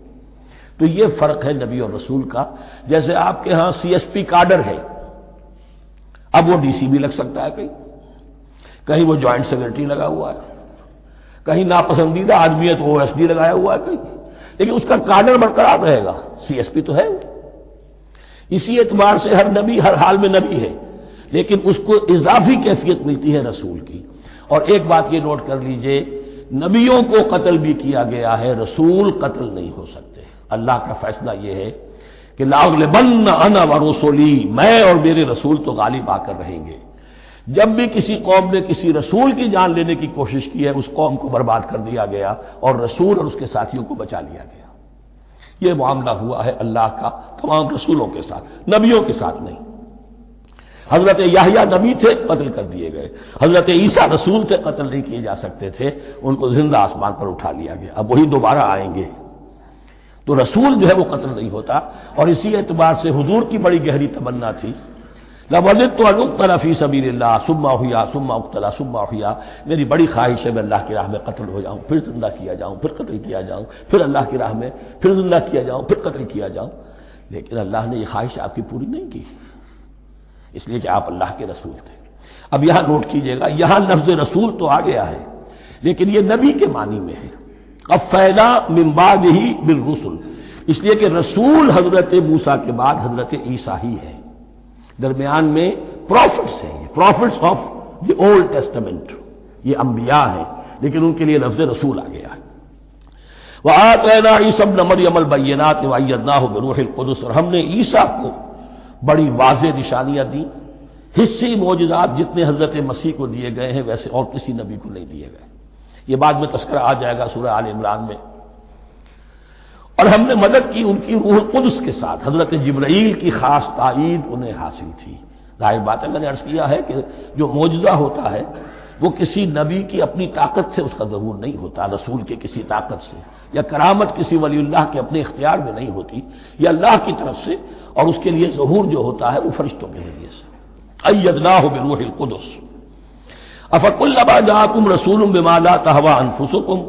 تو یہ فرق ہے نبی اور رسول کا. جیسے آپ کے ہاں سی ایس پی کاڈر ہے، اب وہ ڈی سی بھی لگ سکتا ہے، کہیں وہ جوائنٹ سیکرٹری لگا ہوا ہے، کہیں ناپسندیدہ آدمی ہے تو او ایس ڈی لگایا ہوا ہے کہیں، لیکن اس کا کاڈر برقرار رہے گا، سی ایس پی تو ہے. اسی اعتبار سے ہر نبی ہر حال میں نبی ہے، لیکن اس کو اضافی کیفیت ملتی ہے رسول کی. اور ایک بات یہ نوٹ کر لیجئے، نبیوں کو قتل بھی کیا گیا ہے، رسول قتل نہیں ہو سکتے. اللہ کا فیصلہ یہ ہے کہ لاغلبن انا ورسلی، میں اور میرے رسول تو غالب آ کر رہیں گے. جب بھی کسی قوم نے کسی رسول کی جان لینے کی کوشش کی ہے اس قوم کو برباد کر دیا گیا اور رسول اور اس کے ساتھیوں کو بچا لیا گیا. یہ معاملہ ہوا ہے اللہ کا تمام رسولوں کے ساتھ، نبیوں کے ساتھ نہیں. حضرت یحییٰ نبی تھے، قتل کر دیے گئے. حضرت عیسیٰ رسول تھے، قتل نہیں کیے جا سکتے تھے، ان کو زندہ آسمان پر اٹھا لیا گیا. اب وہی دوبارہ آئیں گے. تو رسول جو ہے وہ قتل نہیں ہوتا. اور اسی اعتبار سے حضور کی بڑی گہری تمنا تھی، لَوَدِدتُّ أَنْ أُقْتَلَ فِي سَبِيلِ اللَّهِ ثُمَّ أُحْيَا ثُمَّ أُقْتَلَ ثُمَّ أُحْيَا. میری بڑی خواہش ہے میں اللہ کی راہ میں قتل ہو جاؤں، پھر زندہ کیا جاؤں، پھر قتل کیا جاؤں، پھر اللہ کی راہ میں پھر زندہ کیا جاؤں، پھر قتل کیا جاؤں. لیکن اللہ نے یہ خواہش آپ کی پوری نہیں کی، اس لیے کہ آپ اللہ کے رسول تھے. اب یہاں نوٹ کیجئے گا، یہاں لفظ رسول تو آ گیا ہے لیکن یہ نبی کے معنی میں ہے. قَفَّيْنَا مِن بَعْدِهِ بِالرُّسُلِ، اس لیے کہ رسول حضرت موسیٰ کے بعد حضرت عیسیٰ ہی ہے. درمیان میں پروفٹس ہیں، prophets of the old testament, یہ انبیاء ہیں، لیکن ان کے لیے لفظ رسول آ گیا ہے. وَآتَيْنَا عِيسَى ابْنَ مَرْيَمَ الْبَيِّنَاتِ وَأَيَّدْنَاهُ بِرُوحِ الْقُدُسِ، اور ہم نے عیسیٰ کو بڑی واضح نشانیاں دیں. حصی معجزات جتنے حضرت مسیح کو دیے گئے ہیں ویسے اور کسی نبی کو نہیں دیے گئے. یہ بعد میں تذکرہ آ جائے گا سورہ آل عمران میں. اور ہم نے مدد کی ان کی روح القدس کے ساتھ، حضرت جبرائیل کی خاص تائید انہیں حاصل تھی. ظاہر بات ہے، میں نے عرض کیا ہے کہ جو معجزہ ہوتا ہے وہ کسی نبی کی اپنی طاقت سے اس کا ظہور نہیں ہوتا، رسول کے کسی طاقت سے، یا کرامت کسی ولی اللہ کے اپنے اختیار میں نہیں ہوتی، یہ اللہ کی طرف سے. اور اس کے لیے ظہور جو ہوتا ہے وہ فرشتوں کے ذریعے سے. ایدناہ بروح القدس افکلما جاءکم رسول بما لا تہوی انفسکم.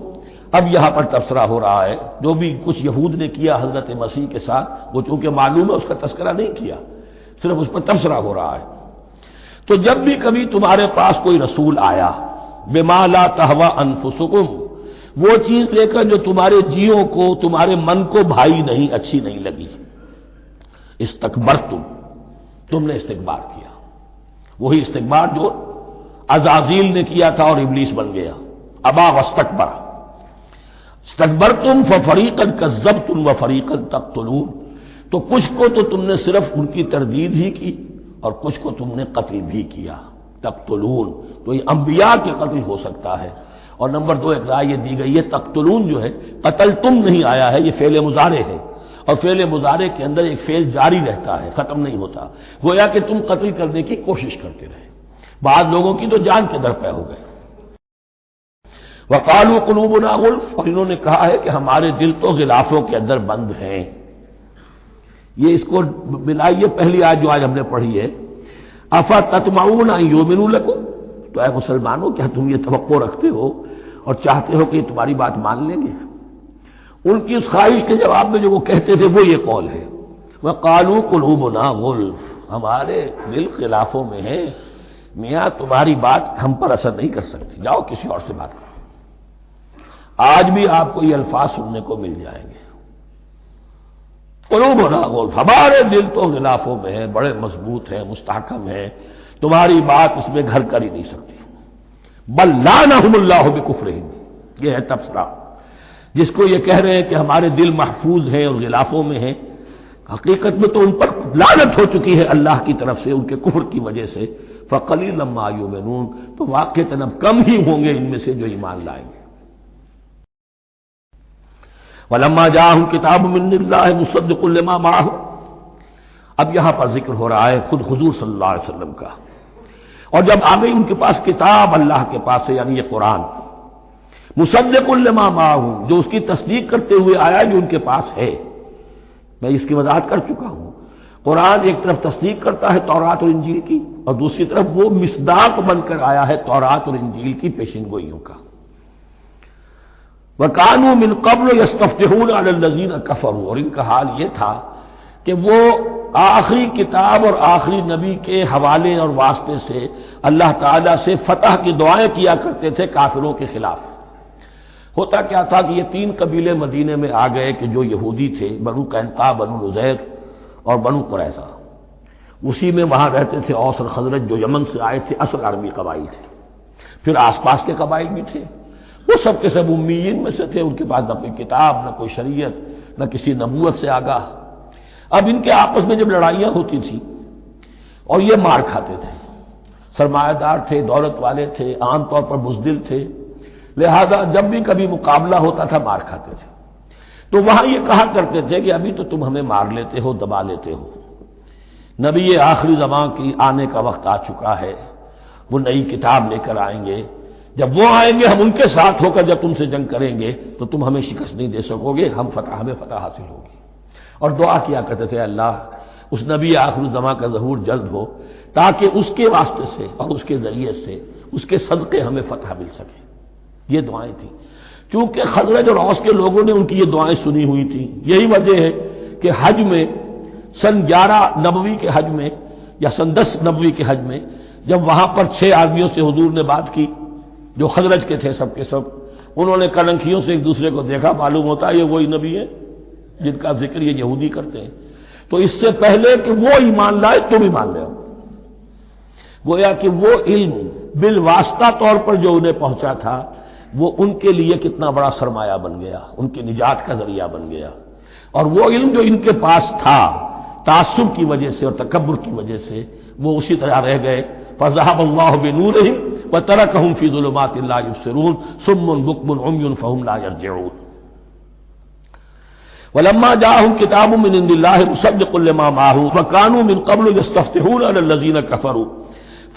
اب یہاں پر تبصرہ ہو رہا ہے، جو بھی کچھ یہود نے کیا حضرت مسیح کے ساتھ، وہ چونکہ معلوم ہے اس کا تذکرہ نہیں کیا، صرف اس پر تبصرہ ہو رہا ہے. تو جب بھی کبھی تمہارے پاس کوئی رسول آیا، بما لا تہوی انفسکم، وہ چیز لے کر جو تمہارے جیوں کو، تمہارے من کو بھائی نہیں، اچھی نہیں لگی، استکبرتم، تم نے استکبار کیا. وہی استکبار جو عزازیل نے کیا تھا اور ابلیس بن گیا. ابا واستکبر. استکبرتم ففریقا کذبتم وفریقا تقتلون. تو کچھ کو تو تم نے صرف ان کی تردید ہی کی اور کچھ کو تم نے قتل بھی کیا. تقتلون، تو یہ انبیاء کے قتل ہو سکتا ہے. اور نمبر 2 ایک رائے یہ دی گئی ہے، تقتلون جو ہے قتل تم نہیں آیا ہے، یہ فعل مضارع ہے، اور فعل مضارع کے اندر ایک فعل جاری رہتا ہے، ختم نہیں ہوتا. گویا کہ تم قتل کرنے کی کوشش کرتے رہے. بعض لوگوں کی تو جان کے در پہ ہو گئے. وقالوا قلوبنا غلف، اور انہوں نے کہا ہے کہ ہمارے دل تو غلافوں کے اندر بند ہیں. یہ اس کو ملائیے پہلی آیت جو آج ہم نے پڑھی ہے، افتطمعون ان یؤمنوا لکم. تو اے مسلمانوں، کیا تم یہ توقع رکھتے ہو اور چاہتے ہو کہ تمہاری بات مان لیں گے؟ ان کی اس خواہش کے جواب میں جو وہ کہتے تھے وہ یہ قول ہے، وقالوا قلوبنا غلف، ہمارے دل خلافوں میں ہیں، میاں تمہاری بات ہم پر اثر نہیں کر سکتی، جاؤ کسی اور سے بات کرو. آج بھی آپ کو یہ الفاظ سننے کو مل جائیں گے، قلوبنا غلف، ہمارے دل تو غلافوں میں ہیں، بڑے مضبوط ہیں، مستحکم ہیں، تمہاری بات اس میں گھر کر ہی نہیں سکتی. بل لعنہم اللہ بکفرہم، یہ ہے تبصرہ. جس کو یہ کہہ رہے ہیں کہ ہمارے دل محفوظ ہیں اور غلافوں میں ہیں، حقیقت میں تو ان پر لعنت ہو چکی ہے اللہ کی طرف سے ان کے کفر کی وجہ سے. فقلیلا ما یؤمنون، تو واقعتاً اب کم ہی ہوں گے ان میں سے جو ایمان لائیں گے. وَلَمَّا جَاءَهُمْ كِتَابٌ مِّنْ اللَّهِ مُصَدِّقٌ لِّمَا مَعَهُمْ. اب یہاں پر ذکر ہو رہا ہے خود حضور صلی اللہ علیہ وسلم کا. اور جب آ گئی ان کے پاس کتاب اللہ کے پاس سے، یعنی یہ قرآن، مصدق لما معہم، جو اس کی تصدیق کرتے ہوئے آیا جو ان کے پاس ہے. میں اس کی وضاحت کر چکا ہوں. قرآن ایک طرف تصدیق کرتا ہے تورات اور انجیل کی، اور دوسری طرف وہ مصداق بن کر آیا ہے تورات اور انجیل کی پیشن گوئیوں کا. وَكَانُوا مِن قَبْلُ يَسْتَفْتِحُونَ عَلَى الَّذِينَ كَفَرُوا، اور ان کا حال یہ تھا کہ وہ آخری کتاب اور آخری نبی کے حوالے اور واسطے سے اللہ تعالیٰ سے فتح کی دعائیں کیا کرتے تھے کافروں کے خلاف. ہوتا کیا تھا کہ یہ 3 قبیلے مدینے میں آ گئے کہ جو یہودی تھے، بنو قینقاع، بنو نذیر اور بنو قریظہ. اسی میں وہاں رہتے تھے اوس اور خزرج جو یمن سے آئے تھے، اصل عربی قبائل تھے. پھر آس پاس کے قبائل بھی تھے، وہ سب کے سب امیین میں سے تھے، ان کے پاس نہ کوئی کتاب، نہ کوئی شریعت، نہ کسی نبوت سے آگاہ. اب ان کے آپس میں جب لڑائیاں ہوتی تھیں اور یہ مار کھاتے تھے، سرمایہ دار تھے، دولت والے تھے، عام طور پر بزدل تھے، لہذا جب بھی کبھی مقابلہ ہوتا تھا مار کھاتے تھے. تو وہاں یہ کہا کرتے تھے کہ ابھی تو تم ہمیں مار لیتے ہو، دبا لیتے ہو، نبی آخری زمان کی آنے کا وقت آ چکا ہے، وہ نئی کتاب لے کر آئیں گے، جب وہ آئیں گے ہم ان کے ساتھ ہو کر جب تم سے جنگ کریں گے تو تم ہمیں شکست نہیں دے سکو گے، ہمیں فتح حاصل ہوگی۔ اور دعا کیا کرتے تھے اللہ اس نبی آخر زمان کا ظہور جلد ہو تاکہ اس کے واسطے سے اور اس کے ذریعے سے اس کے صدقے ہمیں فتح مل سکے۔ یہ دعائیں تھیں، چونکہ خزرج اور اوس کے لوگوں نے ان کی یہ دعائیں سنی ہوئی تھیں۔ یہی وجہ ہے کہ حج میں سن 11 نبوی کے حج میں یا سن 10 نبوی کے حج میں جب وہاں پر 6 آدمیوں سے حضور نے بات کی جو خزرج کے تھے، سب کے سب انہوں نے کلنکھیوں سے ایک دوسرے کو دیکھا، معلوم ہوتا ہے یہ وہی نبی ہے جن کا ذکر یہ یہودی کرتے ہیں، تو اس سے پہلے کہ وہ ایمان لائے تم ایمان لے آؤ۔ گویا کہ وہ علم بالواسطہ طور پر جو انہیں پہنچا تھا وہ ان کے لیے کتنا بڑا سرمایہ بن گیا، ان کے نجات کا ذریعہ بن گیا۔ اور وہ علم جو ان کے پاس تھا تعصب کی وجہ سے اور تکبر کی وجہ سے وہ اسی طرح رہ گئے۔ فَذَهَبَ اللَّهُ بِنُورِهِمْ وَتَرَكَهُمْ فِي ظُلُمَاتٍ لَا يُبْصِرُونَ صُمٌّ بُكْمٌ عُمْيٌ فَهُمْ لَا يَرْجِعُونَ وَلَمَّا جَاءَهُمْ كِتَابٌ مِّنْ عِندِ اللَّهِ مُصَدِّقٌ لِّمَا مَعَهُمْ وَكَانُوا مِن قَبْلُ يَسْتَفْتِحُونَ عَلَى الَّذِينَ كَفَرُوا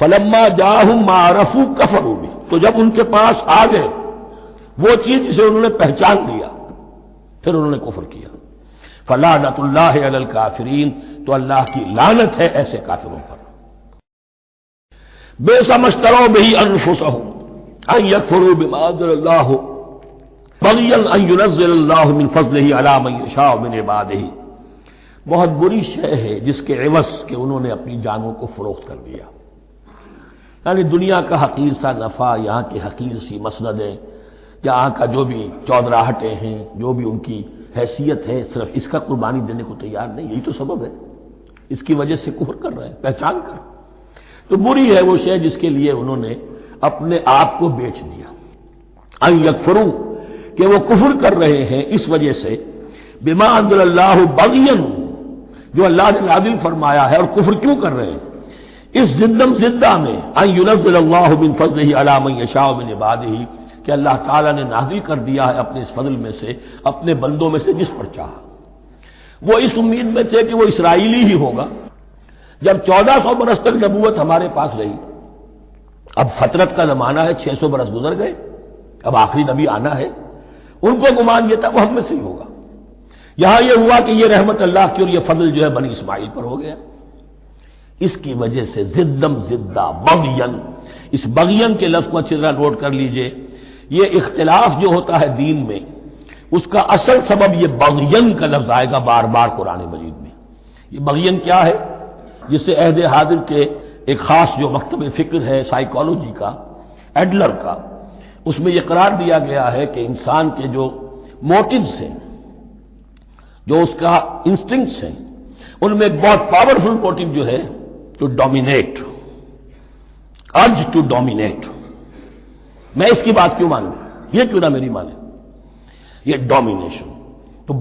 فَلَمَّا جَاءَهُم مَّا عَرَفُوا كَفَرُوا بِهِ، تو جب ان کے پاس آ گئے وہ چیز جسے انہوں نے پہچان لیا پھر انہوں نے کفر کیا۔ فَلَعْنَةُ اللَّهِ عَلَى الْكَافِرِينَ، تو اللہ کی لعنت ہے ایسے کافروں پر۔ بئس ما اشتروا به انفسهم ان يكفروا بما انزل الله بغيا ان ينزل الله من فضله على من يشاء من عباده، بہت بری شے ہے جس کے عوض کہ انہوں نے اپنی جانوں کو فروخت کر دیا۔ یعنی دنیا کا حقیر سا نفع، یہاں کی حقیر سی مسندیں، یہاں کا جو بھی چودراہٹیں ہیں، جو بھی ان کی حیثیت ہے، صرف اس کا قربانی دینے کو تیار نہیں، یہی تو سبب ہے، اس کی وجہ سے کفر کر رہے ہیں پہچان کر۔ تو بری ہے وہ شے جس کے لیے انہوں نے اپنے آپ کو بیچ دیا۔ ان یکفروا، کہ وہ کفر کر رہے ہیں اس وجہ سے، بما انزل اللہ بغیا، جو اللہ نے نازل فرمایا ہے، اور کفر کیوں کر رہے ہیں اس زدہ میں، ان ينزل اللہ من فضلہ علی من یشاء من عبادہ، کہ اللہ تعالیٰ نے نازل کر دیا ہے اپنے اس فضل میں سے اپنے بندوں میں سے جس پر چاہا۔ وہ اس امید میں تھے کہ وہ اسرائیلی ہی ہوگا۔ جب 1400 برس تک نبوت ہمارے پاس رہی، اب فترت کا زمانہ ہے، 600 برس گزر گئے، اب آخری نبی آنا ہے، ان کو گمان یہ تھا وہ ہم میں سے ہی ہوگا۔ یہاں یہ ہوا کہ یہ رحمت اللہ کی اور یہ فضل جو ہے بنی اسماعیل پر ہو گیا۔ اس کی وجہ سے زدہ بغین، اس بغین کے لفظ کو اچھی طرح نوٹ کر لیجئے، یہ اختلاف جو ہوتا ہے دین میں اس کا اصل سبب یہ بغین کا لفظ آئے گا بار بار قرآن مجید میں۔ یہ بغین کیا ہے؟ جسے عہد حاضر کے ایک خاص جو مکتب فکر ہے سائیکالوجی کا، ایڈلر کا، اس میں یہ قرار دیا گیا ہے کہ انسان کے جو موٹیوز ہیں، جو اس کا انسٹنکٹس ہیں، ان میں ایک بہت پاورفل موٹیو جو ہے to dominate, urge to dominate. میں اس کی بات کیوں مانوں، یہ کیوں نہ میری مانے، یہ ڈومینیشن۔ تو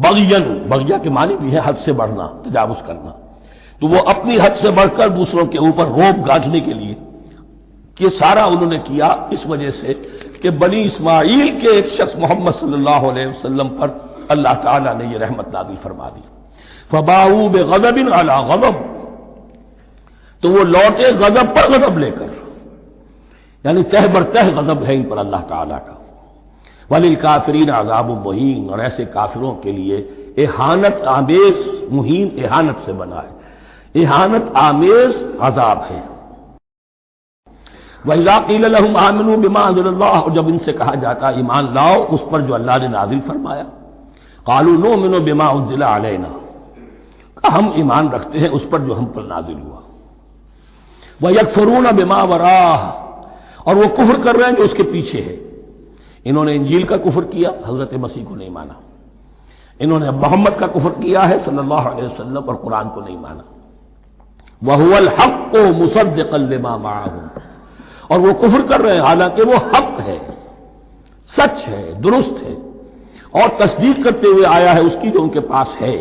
بغیا کے معنی بھی ہے حد سے بڑھنا، تجاوز کرنا۔ تو وہ اپنی حد سے بڑھ کر دوسروں کے اوپر روب گاٹھنے کے لیے یہ سارا انہوں نے کیا، اس وجہ سے کہ بنی اسماعیل کے ایک شخص محمد صلی اللہ علیہ وسلم پر اللہ تعالیٰ نے یہ رحمت نازل فرما دی۔ فباؤوا بغضب علی غضب، تو وہ لوٹے غضب پر غضب لے کر، یعنی تہ بر تہ غضب ہے ان پر اللہ تعالیٰ کا۔ وللکافرین عذاب مہین، اور ایسے کافروں کے لیے اہانت آمیز، مہین اہانت سے بنا ہے، اہانت آمیز عذاب ہے۔ وَإِذَا قِيلَ لَهُمْ آمِنُوا بِمَا أَنزَلَ اللَّهُ، اور جب ان سے کہا جاتا ایمان لاؤ اس پر جو اللہ نے نازل فرمایا، قَالُوا نُؤْمِنُ بِمَا أُنزِلَ عَلَيْنَا، ہم ایمان رکھتے ہیں اس پر جو ہم پر نازل ہوا۔ وَيَكْفُرُونَ بِمَا وَرَاءَهُ، اور وہ کفر کر رہے ہیں جو اس کے پیچھے ہے۔ انہوں نے انجیل کا کفر کیا، حضرت مسیح کو نہیں مانا۔ انہوں نے محمد کا کفر کیا ہے صلی اللہ علیہ وسلم، اور قرآن کو نہیں مانا۔ وَهُوَ الْحَقُّ مُصَدِّقًا لِمَا مَعَهُمْ، اور وہ کفر کر رہے ہیں حالانکہ وہ حق ہے، سچ ہے، درست ہے، اور تصدیق کرتے ہوئے آیا ہے اس کی جو ان کے پاس ہے۔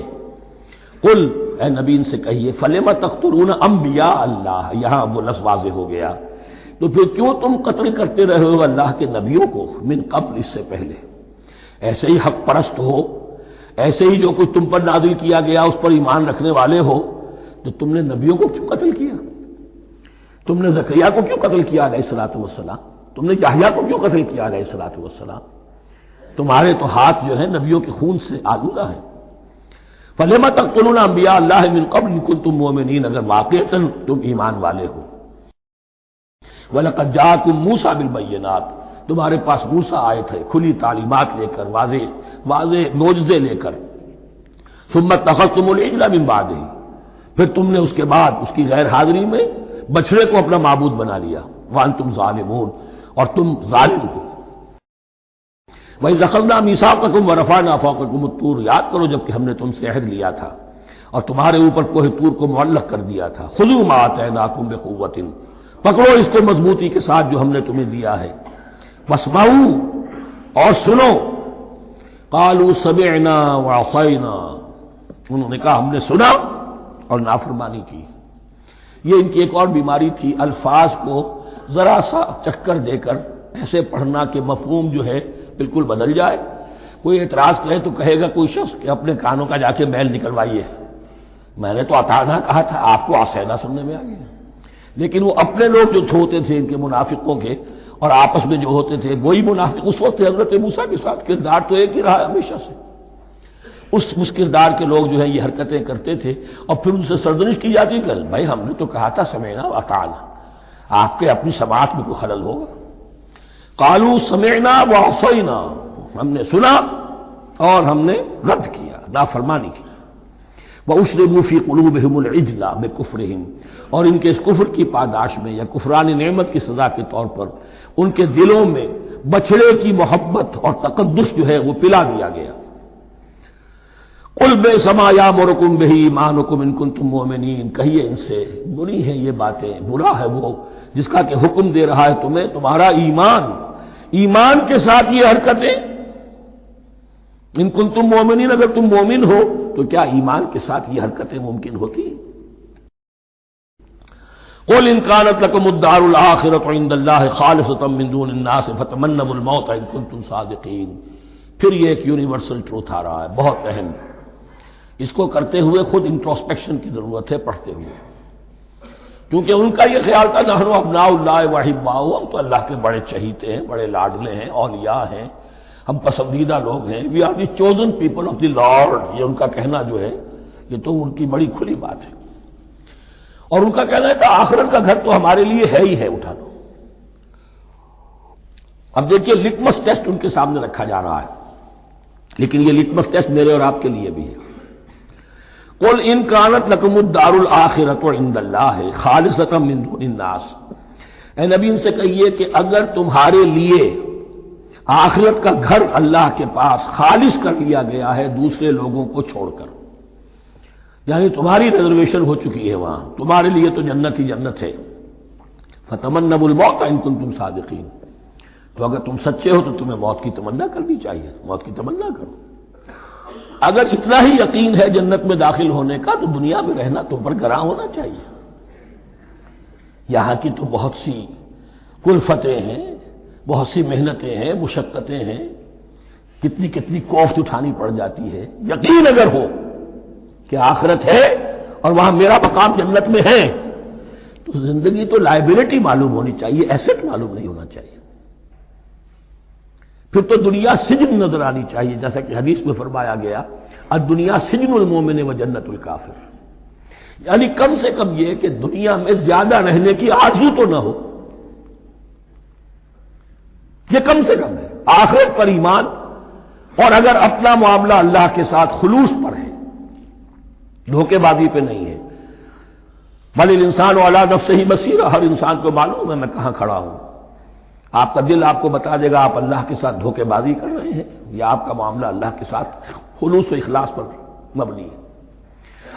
قل، اے نبی ان سے کہیے، فَلِمَ تَقْتُلُونَ أَنبِيَاءَ اللَّهِ، یہاں وہ لفظ واضح ہو گیا، تو پھر کیوں تم قتل کرتے رہے ہو اللہ کے نبیوں کو، من قبل، اس سے پہلے۔ ایسے ہی حق پرست ہو، ایسے ہی جو کچھ تم پر نازل کیا گیا اس پر ایمان رکھنے والے ہو، تو تم نے نبیوں کو کیوں قتل کیا؟ تم نے زکریا کو کیوں قتل کیا علیہ الصلوۃ والسلام؟ تم نے یحییٰ کو کیوں قتل کیا علیہ الصلوۃ والسلام؟ تمہارے تو ہاتھ جو ہے نبیوں کے خون سے آلودہ ہے۔ فَلِمَ تَقْتُلُونَ أَنبِيَاءَ اللَّهِ مِن قَبْلِ إِن كُنتُم مُّؤْمِنِينَ، اگر واقعتاً تم ایمان والے ہو۔ وَلَقَدْ جَاءَكُم مُوسَىٰ بِالْبَيِّنَاتِ، تمہارے پاس موسیٰ آئے تھے کھلی تعلیمات لے کر، واضح معجزے لے کر۔ ثُمَّ اتَّخَذْتُمُ الْعِجْلَ مِن بَعْدِهِ، پھر تم نے اس کے بعد اس کی غیر حاضری میں بچڑے کو اپنا معبود بنا لیا۔ وَأَنتُمْ ظَالِمُونَ، اور تم ظالم ہو۔ وَإِذْ أَخَذْنَا مِيثَاقَكُمْ وَرَفَعْنَا فَوْقَكُمُ الطُّورَ، یاد کرو جب کہ ہم نے تم سے عہد لیا تھا اور تمہارے اوپر کوہ طور کو معلق کر دیا تھا۔ خُذُوا مَا آتَيْنَاكُمْ بِقُوَّةٍ، پکڑو اس کو مضبوطی کے ساتھ جو ہم نے تمہیں دیا ہے۔ وَاسْمَعُوا، اور سنو۔ قَالُوا سَمِعْنَا وَعَصَيْنَا، انہوں نے کہا ہم نے سنا اور نافرمانی کی۔ یہ ان کی ایک اور بیماری تھی، الفاظ کو ذرا سا چکر دے کر ایسے پڑھنا کہ مفہوم جو ہے بالکل بدل جائے۔ کوئی اعتراض کرے تو کہے گا کوئی شخص کہ اپنے کانوں کا جا کے میل نکلوائیے، میں نے تو اطعنا کہا تھا، آپ کو آسینا سننے میں آ گیا۔ لیکن وہ اپنے لوگ جو ہوتے تھے ان کے منافقوں کے، اور آپس میں جو ہوتے تھے وہی منافق اس وقت حضرت موسیٰ کے ساتھ کردار تو ایک ہی رہا ہمیشہ سے۔ اس کردار کے لوگ جو ہے یہ حرکتیں کرتے تھے اور پھر ان سے سرزنش کی جاتی کہ بھائی ہم نے تو کہا تھا سمعنا واطعنا، آپ کے اپنی سماعت میں کوئی خلل ہوگا۔ قالوا سمعنا وعصینا، ہم نے سنا اور ہم نے رد کیا، نافرمانی کی۔ وَأُشْرِبُوا فِي قُلُوبِهِمُ الْعِجْلَ بِكُفْرِهِمْ، اور ان کے اس کفر کی پاداش میں یا کفران نعمت کی سزا کے طور پر ان کے دلوں میں بچھڑے کی محبت اور تقدس جو ہے وہ پلا دیا گیا۔ قُلْ بِئْسَ مَا يَأْمُرُكُم بِهِ إِيمَانُكُمْ إِن كُنتُم مُّؤْمِنِينَ، کہیے ان سے بری ہیں یہ باتیں، برا ہے وہ جس کا کہ حکم دے رہا ہے تمہیں تمہارا ایمان کے ساتھ یہ حرکتیں۔ ان کنتم مومنین، اگر تم مومن ہو تو کیا ایمان کے ساتھ یہ حرکتیں ممکن ہوتی؟ قُلْ إِن كَانَتْ لَكُمُ الدَّارُ الْآخِرَةُ عِندَ اللَّهِ خَالِصَةً مِّن دُونِ النَّاسِ فَتَمَنَّوُا الْمَوْتَ إِن كُنتُمْ صَادِقِينَ۔ پھر یہ ایک یونیورسل ٹروتھ آ رہا ہے، بہت اہم۔ اس کو کرتے ہوئے خود انٹروسپیکشن کی ضرورت ہے پڑھتے ہوئے، کیونکہ ان کا یہ خیال تھا نحن ابناء اللہ وحباؤہ، ہم تو اللہ کے بڑے چہیتے ہیں، بڑے لاڈلے ہیں، اولیاء ہیں، ہم پسندیدہ لوگ ہیں، we are the chosen people of the lord, یہ ان کا کہنا جو ہے یہ تو ان کی بڑی کھلی بات ہے۔ اور ان کا کہنا ہے کہ آخرت کا گھر تو ہمارے لیے ہے ہی ہے، اٹھا لو۔ اب دیکھیے لٹمس ٹیسٹ ان کے سامنے رکھا جا رہا ہے، لیکن یہ لٹمس ٹیسٹ میرے اور آپ کے لیے بھی ہے۔ قُلْ إِن كَانَتْ لَكُمُ الدَّارُ الْآخِرَةُ عِندَ اللَّهِ خَالِصَةً مِّن دُونِ النَّاسِ، اے نبی ان سے کہیے کہ اگر تمہارے لیے آخرت کا گھر اللہ کے پاس خالص کر لیا گیا ہے دوسرے لوگوں کو چھوڑ کر، یعنی تمہاری ریزرویشن ہو چکی ہے وہاں، تمہارے لیے تو جنت ہی جنت ہے، فَتَمَنَّوُا الْمَوْتَ إِن كُنتُمْ صَادِقِينَ، تو اگر تم سچے ہو تو تمہیں موت کی تمنا کرنی چاہیے، موت کی تمنا کرو۔ اگر اتنا ہی یقین ہے جنت میں داخل ہونے کا تو دنیا میں رہنا تم پر گراں ہونا چاہیے۔ یہاں کی تو بہت سی کلفتیں ہیں، بہت سی محنتیں ہیں، مشقتیں ہیں، کتنی کتنی کوفت اٹھانی پڑ جاتی ہے۔ یقین اگر ہو کہ آخرت ہے اور وہاں میرا مقام جنت میں ہے تو زندگی تو لائبلٹی معلوم ہونی چاہیے، ایسٹ معلوم نہیں ہونا چاہیے۔ پھر تو دنیا سجن نظر آنی چاہیے، جیسا کہ حدیث میں فرمایا گیا الدنیا سجن المومن و جنت الکافر، یعنی کم سے کم یہ کہ دنیا میں زیادہ رہنے کی آرزو تو نہ ہو، یہ کم سے کم ہے۔ آخرت پر ایمان، اور اگر اپنا معاملہ اللہ کے ساتھ خلوص پر ہے، دھوکے بازی پہ نہیں ہے۔ بل الانسان علی نفسہ بصیرہ، ہر انسان کو معلوم ہے میں کہاں کھڑا ہوں۔ آپ کا دل آپ کو بتا دے گا آپ اللہ کے ساتھ دھوکے بازی کر رہے ہیں یا آپ کا معاملہ اللہ کے ساتھ خلوص و اخلاص پر مبنی ہے۔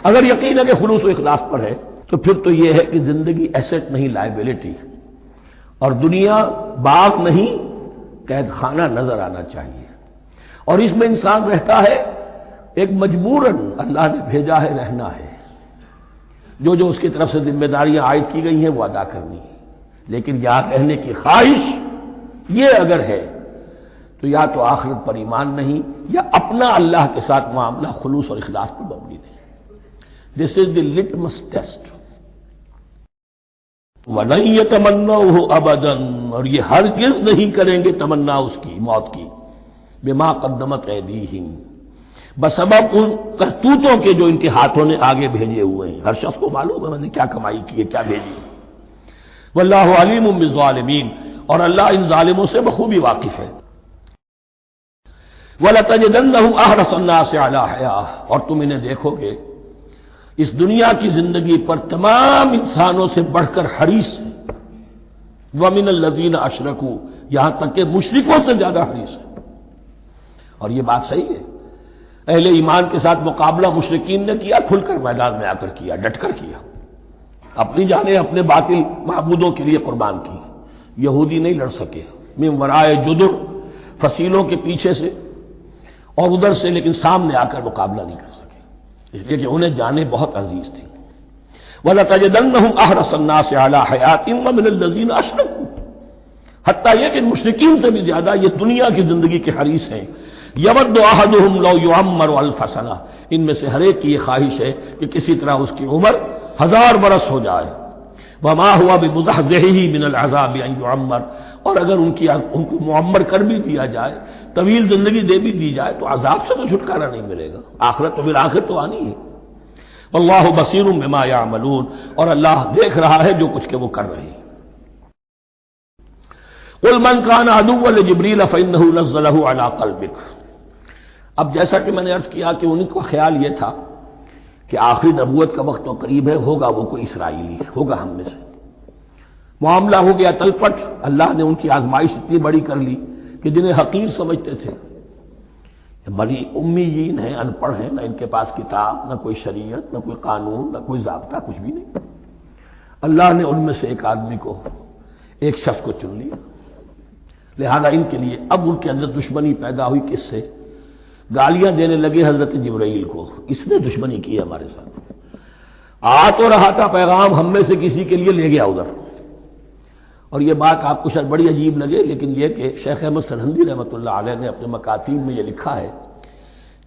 اگر یقین ہے کہ خلوص و اخلاص پر ہے تو پھر تو یہ ہے کہ زندگی ایسٹ نہیں لائبلٹی، اور دنیا باغ نہیں قید خانہ نظر آنا چاہیے، اور اس میں انسان رہتا ہے ایک مجبوراً اللہ نے بھیجا ہے رہنا ہے، جو اس کی طرف سے ذمہ داریاں عائد کی گئی ہیں وہ ادا کرنی ہے، لیکن یہاں رہنے کی خواہش یہ اگر ہے تو یا تو آخرت پر ایمان نہیں یا اپنا اللہ کے ساتھ معاملہ خلوص اور اخلاص پر مبنی نہیں۔ دس از دی لٹمس ٹیسٹ. وَلَن يَتَمَنَّوْهُ أَبَدًا، اور یہ ہرگز نہیں کریں گے تمنا اس کی موت کی، بما قدمت ایدیہم، بسبب ان کرتوتوں کے جو ان کے ہاتھوں نے آگے بھیجے ہوئے ہیں. ہر شخص کو معلوم ہے میں نے کیا کمائی کی ہے، کیا بھیجی. واللہ علیم بالظالمین، اور اللہ ان ظالموں سے بخوبی واقف ہے. وَلَتَجِدَنَّهُمْ أَحْرَصَ النَّاسِ عَلَىٰ حَيَاةٍ، اور تم انہیں دیکھو گے اس دنیا کی زندگی پر تمام انسانوں سے بڑھ کر حریص ہے. وَمِنَ الَّذِينَ أَشْرَكُوا، یہاں تک کہ مشرکوں سے زیادہ حریص ہے. اور یہ بات صحیح ہے. اہل ایمان کے ساتھ مقابلہ مشرکین نے کیا، کھل کر میدان میں آ کر کیا، ڈٹ کر کیا، اپنی جانیں اپنے باطل معبودوں کے لیے قربان کی. یہودی نہیں لڑ سکے، من ورائے جدر، فصیلوں کے پیچھے سے اور ادھر سے، لیکن سامنے آ کر مقابلہ نہیں کر سکے، اس لیے کہ انہیں جانیں بہت عزیز تھی. وَلَتَجِدَنَّهُمْ أَحْرَصَ النَّاسِ عَلَىٰ حَيَاةٍ وَمِنَ الَّذِينَ أَشْرَكُوا، حتیٰ یہ کہ مشرکین سے بھی زیادہ یہ دنیا کی زندگی کے حریص ہیں. یود احدہم لو یعمر الف سنہ، ان میں سے ہر ایک کی یہ خواہش ہے کہ کسی طرح اس کی عمر 1000 برس ہو جائے. وما هو بمزحزحه من العذاب ان يعمر، اور اگر ان کو معمر کر بھی دیا جائے، طویل زندگی دے بھی دی جائے، تو عذاب سے تو چھٹکارا نہیں ملے گا. آخرت تو بالآخر تو آنی ہے. واللہ بصیر بما یعملون، اور اللہ دیکھ رہا ہے جو کچھ کہ وہ کر رہے ہیں. قل من كان عدوا لجبريل فإنه نزله على قلبك، اب جیسا کہ میں نے عرض کیا کہ ان کا خیال یہ تھا کہ آخری نبوت کا وقت تو قریب ہے، ہوگا وہ کوئی اسرائیلی، ہوگا ہم میں سے. معاملہ ہو گیا تلپٹ. اللہ نے ان کی آزمائش اتنی بڑی کر لی کہ جنہیں حقیر سمجھتے تھے، بڑی امیین ہیں، ان پڑھ ہیں، نہ ان کے پاس کتاب، نہ کوئی شریعت، نہ کوئی قانون، نہ کوئی ضابطہ، کچھ بھی نہیں. اللہ نے ان میں سے ایک آدمی کو، ایک شخص کو چن لیا. لہذا ان کے لیے اب ان کے اندر دشمنی پیدا ہوئی. کس سے؟ گالیاں دینے لگے حضرت جبرائیل کو، اس نے دشمنی کی ہے ہمارے ساتھ. آ تو رہا تھا پیغام ہم میں سے کسی کے لیے، لے گیا ادھر. اور یہ بات آپ کو شاید بڑی عجیب لگے، لیکن یہ کہ شیخ احمد سرہندی رحمۃ اللہ علیہ نے اپنے مکاتیب میں یہ لکھا ہے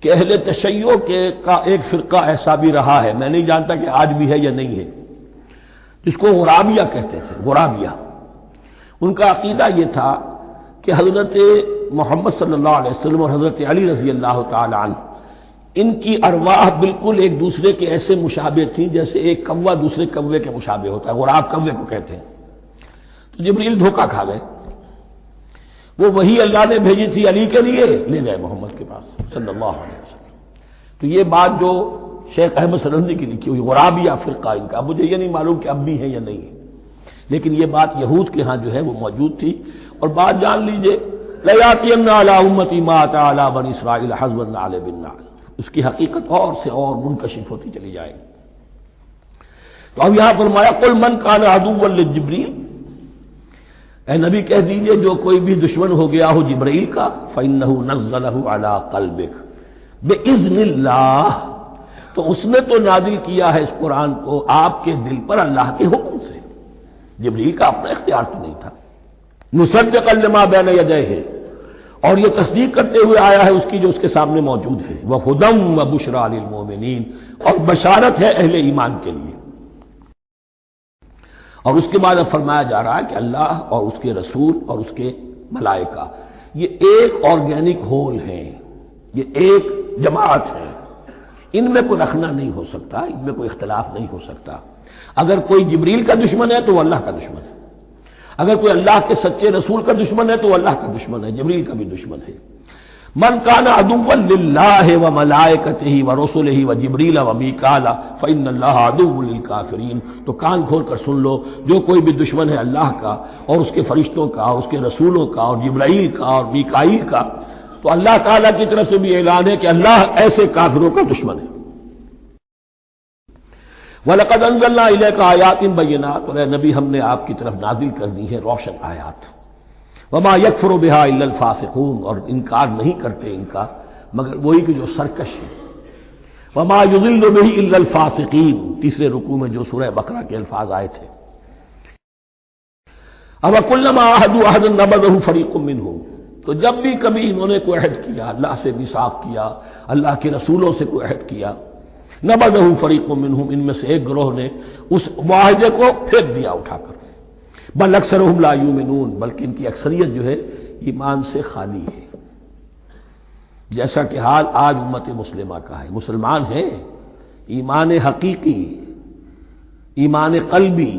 کہ اہل تشیع کا ایک فرقہ ایسا بھی رہا ہے، میں نہیں جانتا کہ آج بھی ہے یا نہیں ہے، جس کو غرابیہ کہتے تھے. غرابیہ، ان کا عقیدہ یہ تھا کہ حضرت محمد صلی اللہ علیہ وسلم اور حضرت علی رضی اللہ تعالی عنہ، ان کی ارواح بالکل ایک دوسرے کے ایسے مشابہ تھیں جیسے ایک کوا دوسرے کوے کے مشابہ ہوتا ہے. غراب کوے کو کہتے ہیں. تو جبریل دھوکہ کھا گئے. وہ وہی اللہ نے بھیجی تھی علی کے لیے، لے گئے محمد کے پاس صلی اللہ علیہ وسلم. تو یہ بات جو شیخ احمد سرہندی کی لکھی ہوئی غرابیہ فرقہ ان کا، مجھے یہ نہیں معلوم کہ اب بھی ہے یا نہیں ہے، لیکن یہ بات یہود کے ہاں جو ہے وہ موجود تھی. اور بات جان لیجئے، لَيَأْتِيَنَّ عَلَىٰ أُمَّتِي مَا أَتَىٰ عَلَىٰ بَنِي إِسْرَائِيلَ حَسْبَ النَّعْلِ بِالنَّعْلِ، اس کی حقیقت اور سے اور منکشف ہوتی چلی جائے گی. تو اب یہاں فرمایا قُلْ مَنْ كَانَ عَدُوًّا لِجِبْرِيلَ، اے نبی کہہ دیجئے جو کوئی بھی دشمن ہو گیا ہو جبرائیل کا، فَإِنَّهُ نَزَّلَهُ عَلَىٰ قَلْبِكَ بِإِذْنِ اللَّهِ، تو اس نے تو نازل کیا ہے اس قرآن کو آپ کے دل پر اللہ کے حکم سے. جبرائیل کا اپنا اختیار تو نہیں تھا. مصدقا لما بین یدیہ، اور یہ تصدیق کرتے ہوئے آیا ہے اس کی جو اس کے سامنے موجود ہے. وہدی وبشریٰ للمؤمنین، اور بشارت ہے اہل ایمان کے لیے. اور اس کے بعد اب فرمایا جا رہا ہے کہ اللہ اور اس کے رسول اور اس کے ملائکہ یہ ایک آرگینک ہول ہیں، یہ ایک جماعت ہے. ان میں کوئی رکھنا نہیں ہو سکتا، ان میں کوئی اختلاف نہیں ہو سکتا. اگر کوئی جبریل کا دشمن ہے تو وہ اللہ کا دشمن ہے، اگر کوئی اللہ کے سچے رسول کا دشمن ہے تو وہ اللہ کا دشمن ہے، جبریل کا بھی دشمن ہے. من کان عدوا للہ وملائکتہ ورسلہ وجبریل ومیکال فإن اللہ عدو للکافرین. تو کان کھول کر سن لو، جو کوئی بھی دشمن ہے اللہ کا اور اس کے فرشتوں کا اور اس کے رسولوں کا اور جبرائیل کا اور میکائیل کا، تو اللہ تعالیٰ کی طرف سے بھی اعلان ہے کہ اللہ ایسے کافروں کا دشمن ہے. وَلَقَدْ أَنزَلْنَا إِلَيْكَ آيَاتٍ بَيِّنَاتٍ، اور اے نبی ہم نے آپ کی طرف نازل کر دی ہے روشن آیات. وَمَا يَكْفُرُ بِهَا إِلَّا الْفَاسِقُونَ، اور انکار نہیں کرتے ان کا مگر وہی کہ جو سرکش ہیں. وَمَا يُضِلُّ بِهِ إِلَّا الْفَاسِقِينَ، تیسرے رکوع میں جو سورہ بقرہ کے الفاظ آئے تھے. أَوَكُلَّمَا عَاهَدُوا عَهْدًا نَبَذَهُ فَرِيقٌ مِّنْهُمْ، تو جب بھی کبھی انہوں نے کوئی عہد کیا، اللہ سے میثاق کیا، اللہ کے رسولوں سے کوئی عہد کیا، نبذہ فریق منہم، ان میں سے ایک گروہ نے اس معاہدے کو پھینک دیا اٹھا کر، بل اکثرہم لا یؤمنون، بلکہ ان کی اکثریت جو ہے ایمان سے خالی ہے، جیسا کہ حال آج امت مسلمہ کا ہے۔ مسلمان ہیں، ایمان حقیقی، ایمان قلبی،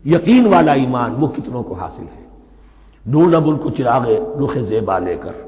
یقین والا ایمان وہ کتنوں کو حاصل ہے؟ ڈھونڈ اب ان کو چراغ رخ زیبا لے کر۔